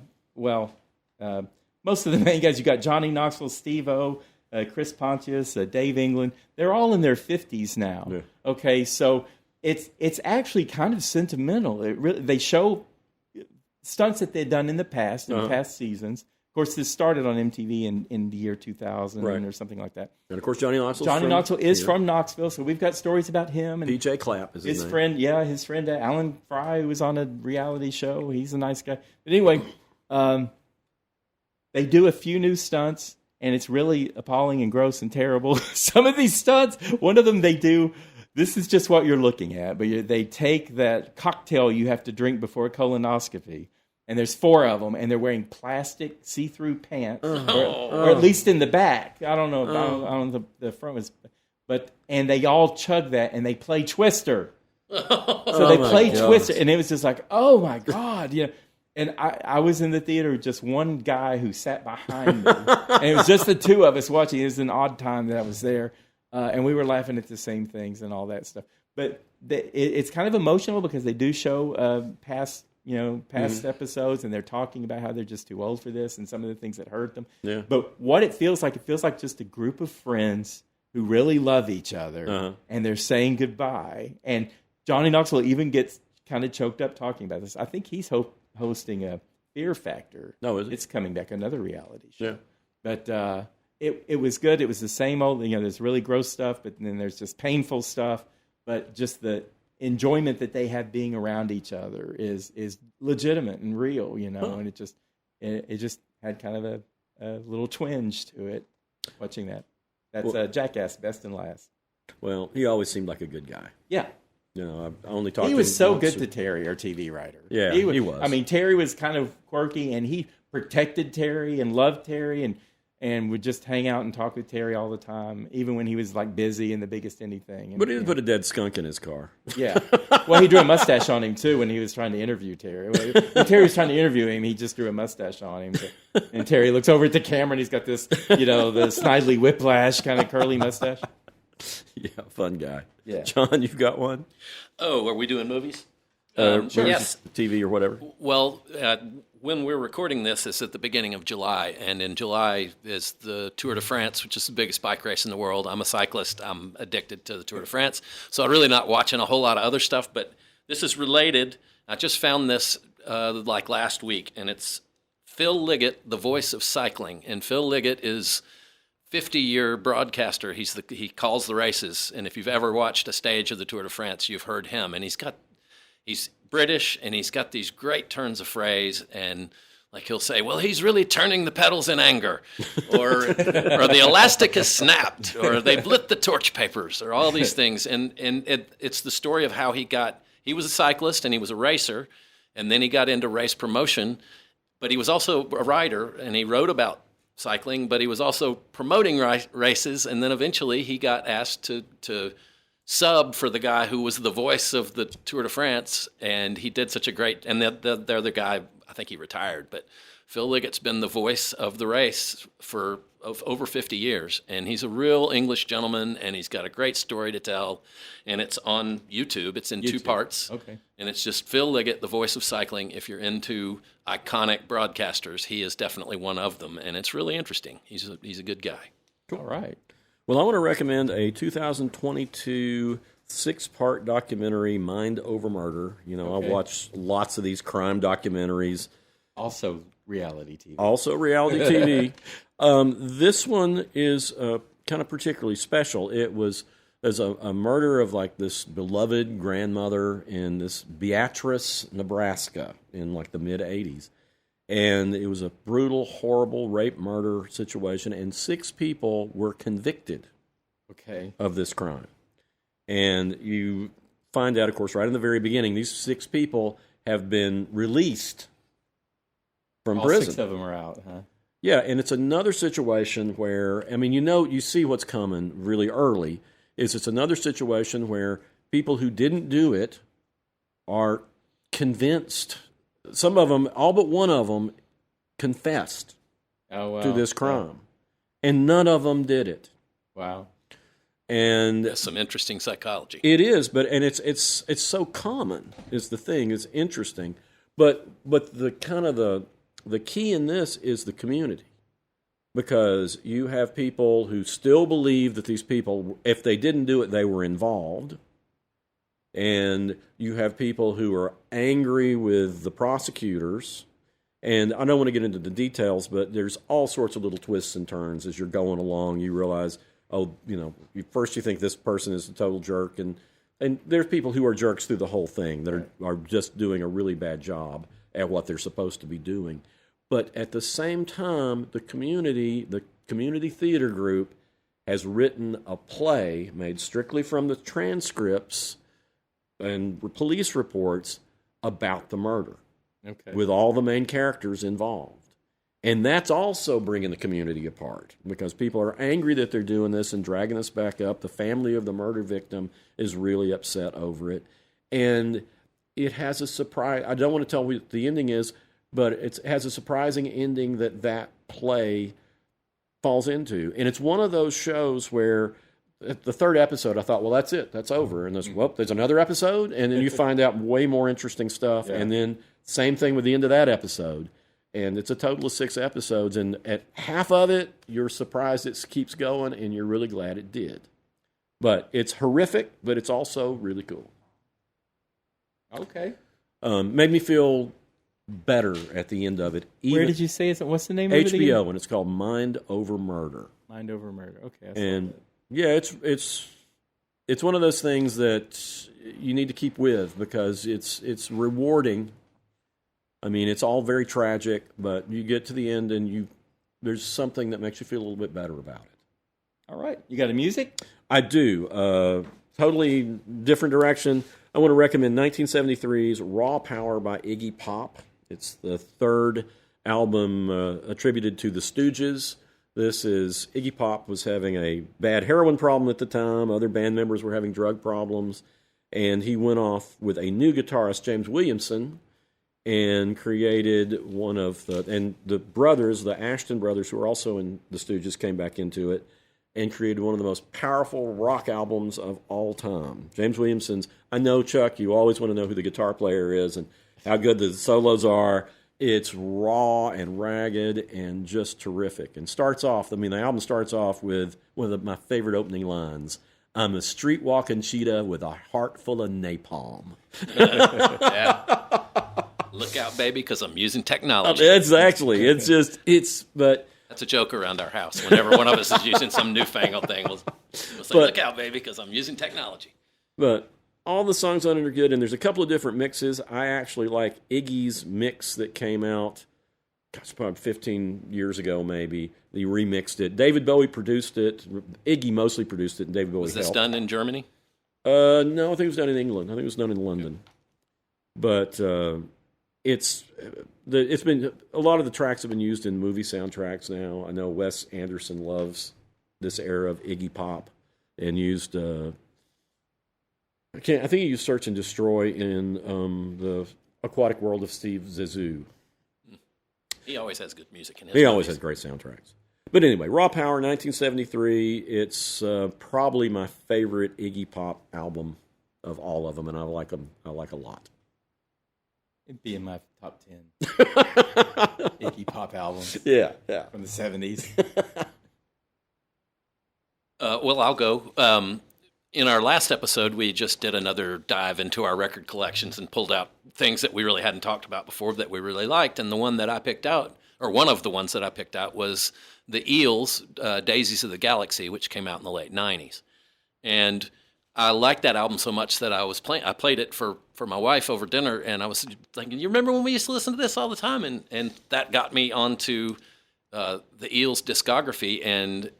B: of the main guys. You got Johnny Knoxville, Steve-O, Chris Pontius, Dave England. They're all in their 50s now. Yeah. Okay, so it's actually kind of sentimental. They show stunts that they've done in the past, in past seasons. Of course, this started on MTV in the year 2000 or something like that.
C: And of course, Johnny Knoxville.
B: Johnny Knoxville is from Knoxville, so we've got stories about him. And
C: PJ Clapp is his name.
B: His friend Alan Fry, who was on a reality show. He's a nice guy. But anyway, they do a few new stunts, and it's really appalling and gross and terrible. Some of these stunts, one of them they do. This is just what you're looking at, but they take that cocktail you have to drink before a colonoscopy. And there's 4 of them, and they're wearing plastic see-through pants, or at least in the back. I don't know. I don't know the front was, and they all chug that, and they play Twister. So they play Twister, and it was just like, oh my God, yeah. And I was in the theater with just one guy who sat behind me, and it was just the 2 of us watching. It was an odd time that I was there, and we were laughing at the same things and all that stuff. But it's kind of emotional because they do show past episodes, and they're talking about how they're just too old for this and some of the things that hurt them.
C: Yeah.
B: But what it feels like just a group of friends who really love each other, and they're saying goodbye. And Johnny Knoxville even gets kind of choked up talking about this. I think he's hosting a Fear Factor.
C: No, is it?
B: It's coming back, another reality show.
C: Yeah.
B: But it was good. It was the same old, there's really gross stuff, but then there's just painful stuff. But just the enjoyment that they have being around each other is legitimate and real, and it just had kind of a little twinge to it watching that. That's Jackass, Best and Last.
C: Well, he always seemed like a good guy.
B: Yeah.
C: I only talked to him.
B: He was so good to Terry, our TV writer.
C: Yeah, he was.
B: I mean, Terry was kind of quirky, and he protected Terry and loved Terry, and would just hang out and talk with Terry all the time, even when he was like busy in the biggest anything.
C: But he didn't put a dead skunk in his car.
B: Yeah. Well, he drew a mustache on him too when he was trying to interview Terry. When Terry was trying to interview him, he just drew a mustache on him. And Terry looks over at the camera, and he's got this, the Snidely Whiplash kind of curly mustache.
C: Yeah, fun guy.
B: Yeah.
C: John, you've got one?
A: Oh, are we doing movies?
C: Sure.
A: Yes.
C: TV or whatever.
A: Well, when we're recording this, it's at the beginning of July, and in July is the Tour de France, which is the biggest bike race in the world. I'm a cyclist. I'm addicted to the Tour de France, so I'm really not watching a whole lot of other stuff, but this is related. I just found this like last week, and it's Phil Liggett, the voice of cycling, and Phil Liggett is 50-year broadcaster. He calls the races, and if you've ever watched a stage of the Tour de France, you've heard him, and he's British, and he's got these great turns of phrase, and like he'll say, well, he's really turning the pedals in anger, or the elastic has snapped, or they've lit the torch papers, or all these things, and it's the story of how he was a cyclist, and he was a racer, and then he got into race promotion, but he was also a writer, and he wrote about cycling, but he was also promoting races, and then eventually he got asked to sub for the guy who was the voice of the Tour de France, and he did such a great, and the other guy, I think he retired, but Phil Liggett's been the voice of the race for over 50 years, and he's a real English gentleman, and he's got a great story to tell, and it's on YouTube. It's in 2 parts,
B: okay, and
A: it's just Phil Liggett, the voice of cycling. If you're into iconic broadcasters, he is definitely one of them, and it's really interesting. He's a good guy.
B: Cool. All right.
C: Well, I want to recommend a 2022 6-part documentary, Mind Over Murder. I watch lots of these crime documentaries.
B: Also reality TV.
C: This one is kind of particularly special. There's a murder of like this beloved grandmother in this Beatrice, Nebraska in like the mid-'80s. And it was a brutal, horrible rape murder situation, and 6 people were convicted of this crime. And you find out, of course, right in the very beginning, these 6 people have been released from prison.
B: 6 of them are out, huh?
C: Yeah, and it's another situation where, you see what's coming really early, it's another situation where people who didn't do it are convinced. Some of them, all but one of them, confessed to this crime. And none of them did it.
B: Wow.
C: And
A: that's some interesting psychology.
C: It is, it's so common is the thing. It's interesting. But the kind of the key in this is the community. Because you have people who still believe that these people, if they didn't do it, they were involved. And you have people who are angry with the prosecutors, And I don't want to get into the details, but there's all sorts of little twists and turns as you're going along. You realize, first you think this person is a total jerk, and there's people who are jerks through the whole thing that are just doing a really bad job at what they're supposed to be doing. But at the same time, the community theater group has written a play made strictly from the transcripts and police reports about the murder, with all the main characters involved. And that's also bringing the community apart, because people are angry that they're doing this and dragging us back up. The family of the murder victim is really upset over it. And it has a surprise. I don't want to tell what the ending is, but it has a surprising ending that play falls into. And it's one of those shows where at the third episode, I thought, well, that's it. That's over. And there's another episode. And then you find out way more interesting stuff. Yeah. And then same thing with the end of that episode. And it's a total of 6 episodes. And at half of it, you're surprised it keeps going, and you're really glad it did. But it's horrific, but it's also really cool.
B: Okay.
C: Made me feel better at the end of it.
B: Where did you say it? What's the name of it again?
C: HBO, and it's called Mind Over Murder.
B: Mind Over Murder. Okay.
C: And yeah, it's one of those things that you need to keep with, because it's rewarding. I mean, it's all very tragic, but you get to the end and there's something that makes you feel a little bit better about it.
B: All right. You got a music?
C: I do. Totally different direction. I want to recommend 1973's Raw Power by Iggy Pop. It's the third album attributed to the Stooges. This is Iggy Pop was having a bad heroin problem at the time. Other band members were having drug problems. And he went off with a new guitarist, James Williamson, and created one of the brothers, the Ashton brothers, who are also in the Stooges, came back into it and created one of the most powerful rock albums of all time. James Williamson's, I know, Chuck, you always want to know who the guitar player is and how good the solos are. It's raw and ragged and just terrific. And the album starts off with one of my favorite opening lines. I'm a street-walking cheetah with a heart full of napalm.
A: Yeah. Look out, baby, because I'm using technology.
C: Exactly. But
A: that's a joke around our house. Whenever one of us is using some newfangled thing, we'll say, look out, baby, because I'm using technology.
C: But all the songs on it are good, and there's a couple of different mixes. I actually like Iggy's mix that came out, probably 15 years ago, maybe. He remixed it. David Bowie produced it. Iggy mostly produced it, and David Bowie
A: helped. Was this done in Germany?
C: No, I think it was done in England. I think it was done in London. But it's been, a lot of the tracks have been used in movie soundtracks now. I know Wes Anderson loves this era of Iggy Pop and used I think he used Search and Destroy in the Aquatic World of Steve Zissou.
A: He always has good music in his
C: movies.
A: Always
C: has great soundtracks. But anyway, Raw Power, 1973. It's probably my favorite Iggy Pop album of all of them, and I like them. I like a lot.
B: It'd be in my top 10 Iggy Pop albums.
C: Yeah.
B: From the 70s.
A: Well, I'll go. In our last episode, we just did another dive into our record collections and pulled out things that we really hadn't talked about before that we really liked. And the one that I picked out, or one of the ones that I picked out, was the Eels, Daisies of the Galaxy, which came out in the late 90s. And I liked that album so much that I played it for my wife over dinner, and I was thinking, you remember when we used to listen to this all the time? And that got me onto the Eels discography, and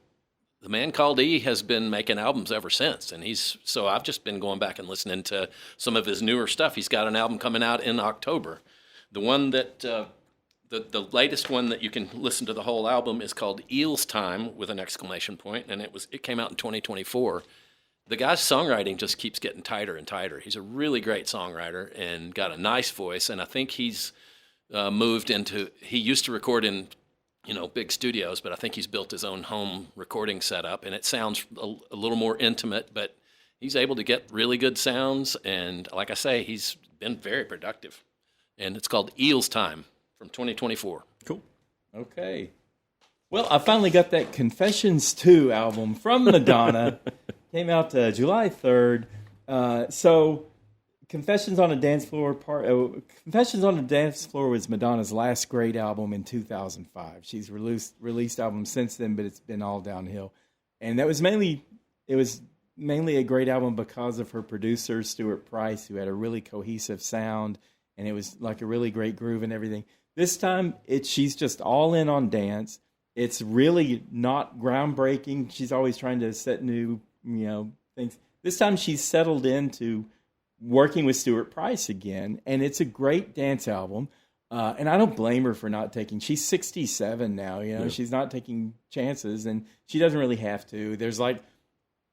A: the man called E has been making albums ever since, and so I've just been going back and listening to some of his newer stuff. He's got an album coming out in October. The one that the latest one that you can listen to the whole album is called Eels Time with an exclamation point, and it came out in 2024. The guy's songwriting just keeps getting tighter and tighter. He's a really great songwriter and got a nice voice, and I think he's moved into. He used to record in big studios, but I think he's built his own home recording setup, and it sounds a little more intimate, but he's able to get really good sounds, and like I say, he's been very productive. And it's called Eels Time from 2024.
C: Cool.
B: Okay. Well, I finally got that Confessions 2 album from Madonna. Came out July 3rd. So Confessions on a Dance Floor Confessions on a Dance Floor was Madonna's last great album in 2005. She's released albums since then, but it's been all downhill. And it was mainly a great album because of her producer, Stuart Price, who had a really cohesive sound, and it was like a really great groove and everything. This time, she's just all in on dance. It's really not groundbreaking. She's always trying to set new, things. This time, she's settled into working with Stuart Price again, and it's a great dance album. And I don't blame her for not taking. She's 67 now. She's not taking chances, and she doesn't really have to. There's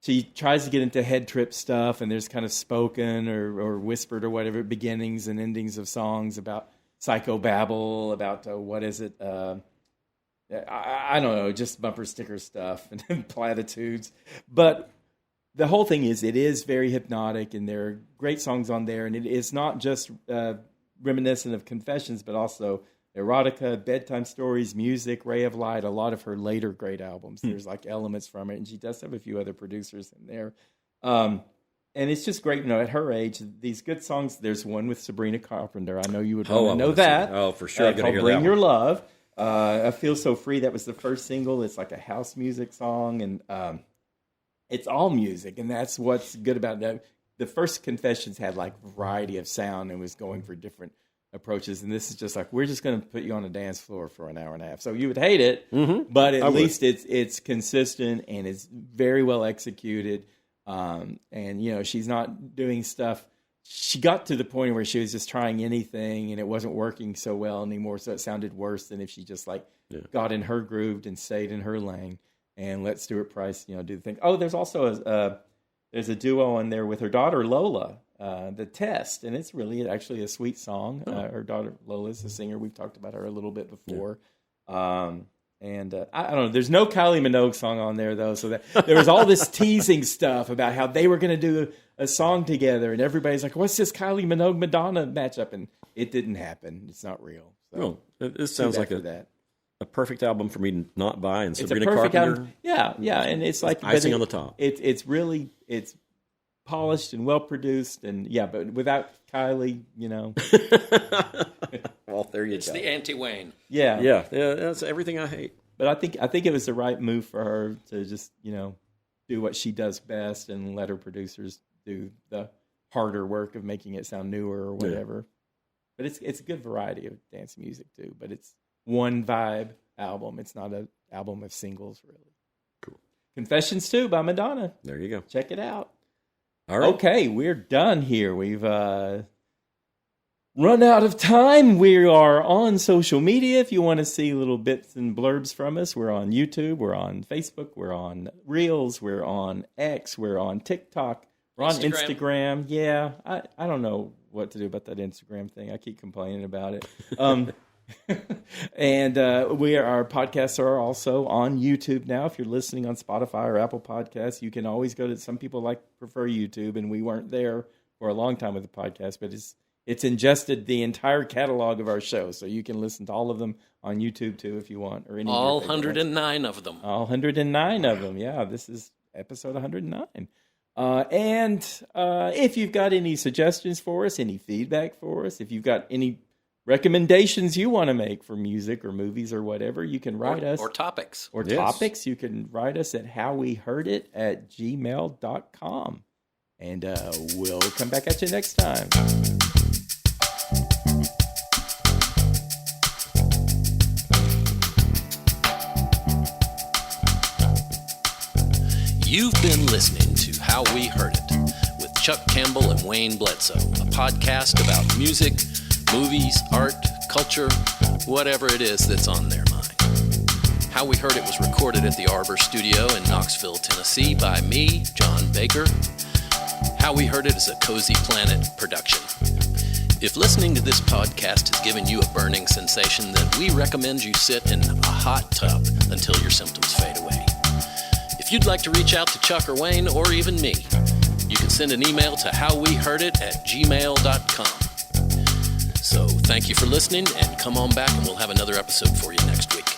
B: she tries to get into head trip stuff, and there's kind of spoken or whispered or whatever beginnings and endings of songs about psychobabble, about what is it? I don't know, just bumper sticker stuff and platitudes. But the whole thing is, it is very hypnotic, and there are great songs on there, and it is not just reminiscent of Confessions, but also erotica, bedtime stories, music, Ray of Light, a lot of her later great albums. There's like elements from it, and she does have a few other producers in there. And it's just great, at her age, these good songs. There's one with Sabrina Carpenter. I know you would want to know that.
C: Oh, for sure.
B: Called Bring Your Love. I Feel So Free. That was the first single. It's like a house music song, and it's all music, and that's what's good about that. The first Confessions had like variety of sound and was going for different approaches, and this is just like, we're just going to put you on a dance floor for an hour and a half. So you would hate it, but at least it's consistent and it's very well executed. And she's not doing stuff. She got to the point where she was just trying anything, and it wasn't working so well anymore. So it sounded worse than if she just got in her groove and stayed in her lane and let Stuart Price, do the thing. Oh, there's also there's a duo on there with her daughter Lola, The Test, and it's really actually a sweet song. Her daughter Lola is a singer. We've talked about her a little bit before. And I don't know. There's no Kylie Minogue song on there, though. So there was all this teasing stuff about how they were going to do a song together. And everybody's like, what's this Kylie Minogue-Madonna matchup? And it didn't happen. It's not real. So
C: this sounds like a perfect album for me to not buy. And Sabrina
B: Carpenter.
C: Album.
B: Yeah. And it's like
C: icing on the top.
B: It's really polished and well-produced. And, but without Kylie,
C: Well, there you go.
A: It's the anti-Wayne.
B: Yeah.
C: That's everything I hate.
B: But I think it was the right move for her to just do what she does best and let her producers do the harder work of making it sound newer or whatever. But it's a good variety of dance music too. But it's one vibe album. It's not an album of singles really.
C: Cool.
B: Confessions 2 by Madonna.
C: There you go.
B: Check it out.
C: All right.
B: Okay, we're done here. We've run out of time. We are on social media. If you want to see little bits and blurbs from us, we're on YouTube, we're on Facebook, we're on Reels, we're on X, we're on TikTok, we're on Instagram. Yeah, I don't know what to do about that Instagram thing. I keep complaining about it. And our podcasts are also on YouTube now. If you're listening on Spotify or Apple Podcasts, you can always go to. Some people prefer YouTube, and we weren't there for a long time with the podcast, but it's ingested the entire catalog of our show, so you can listen to all of them on YouTube too if you want, or any
A: all 109 of them.
B: All 109 of them. Yeah, this is episode 109. And if you've got any suggestions for us, any feedback for us, if you've got any recommendations you want to make for music or movies or whatever, you can write us.
A: Or topics.
B: Topics. You can write us at howweheardit@gmail.com. And we'll come back at you next time.
A: You've been listening to How We Heard It with Chuck Campbell and Wayne Bledsoe, a podcast about music, movies, art, culture, whatever it is that's on their mind. How We Heard It was recorded at the Arbor Studio in Knoxville, Tennessee by me, John Baker. How We Heard It is a Cozy Planet production. If listening to this podcast has given you a burning sensation, then we recommend you sit in a hot tub until your symptoms fade away. If you'd like to reach out to Chuck or Wayne or even me, you can send an email to howweheardit@gmail.com. So thank you for listening, and come on back and we'll have another episode for you next week.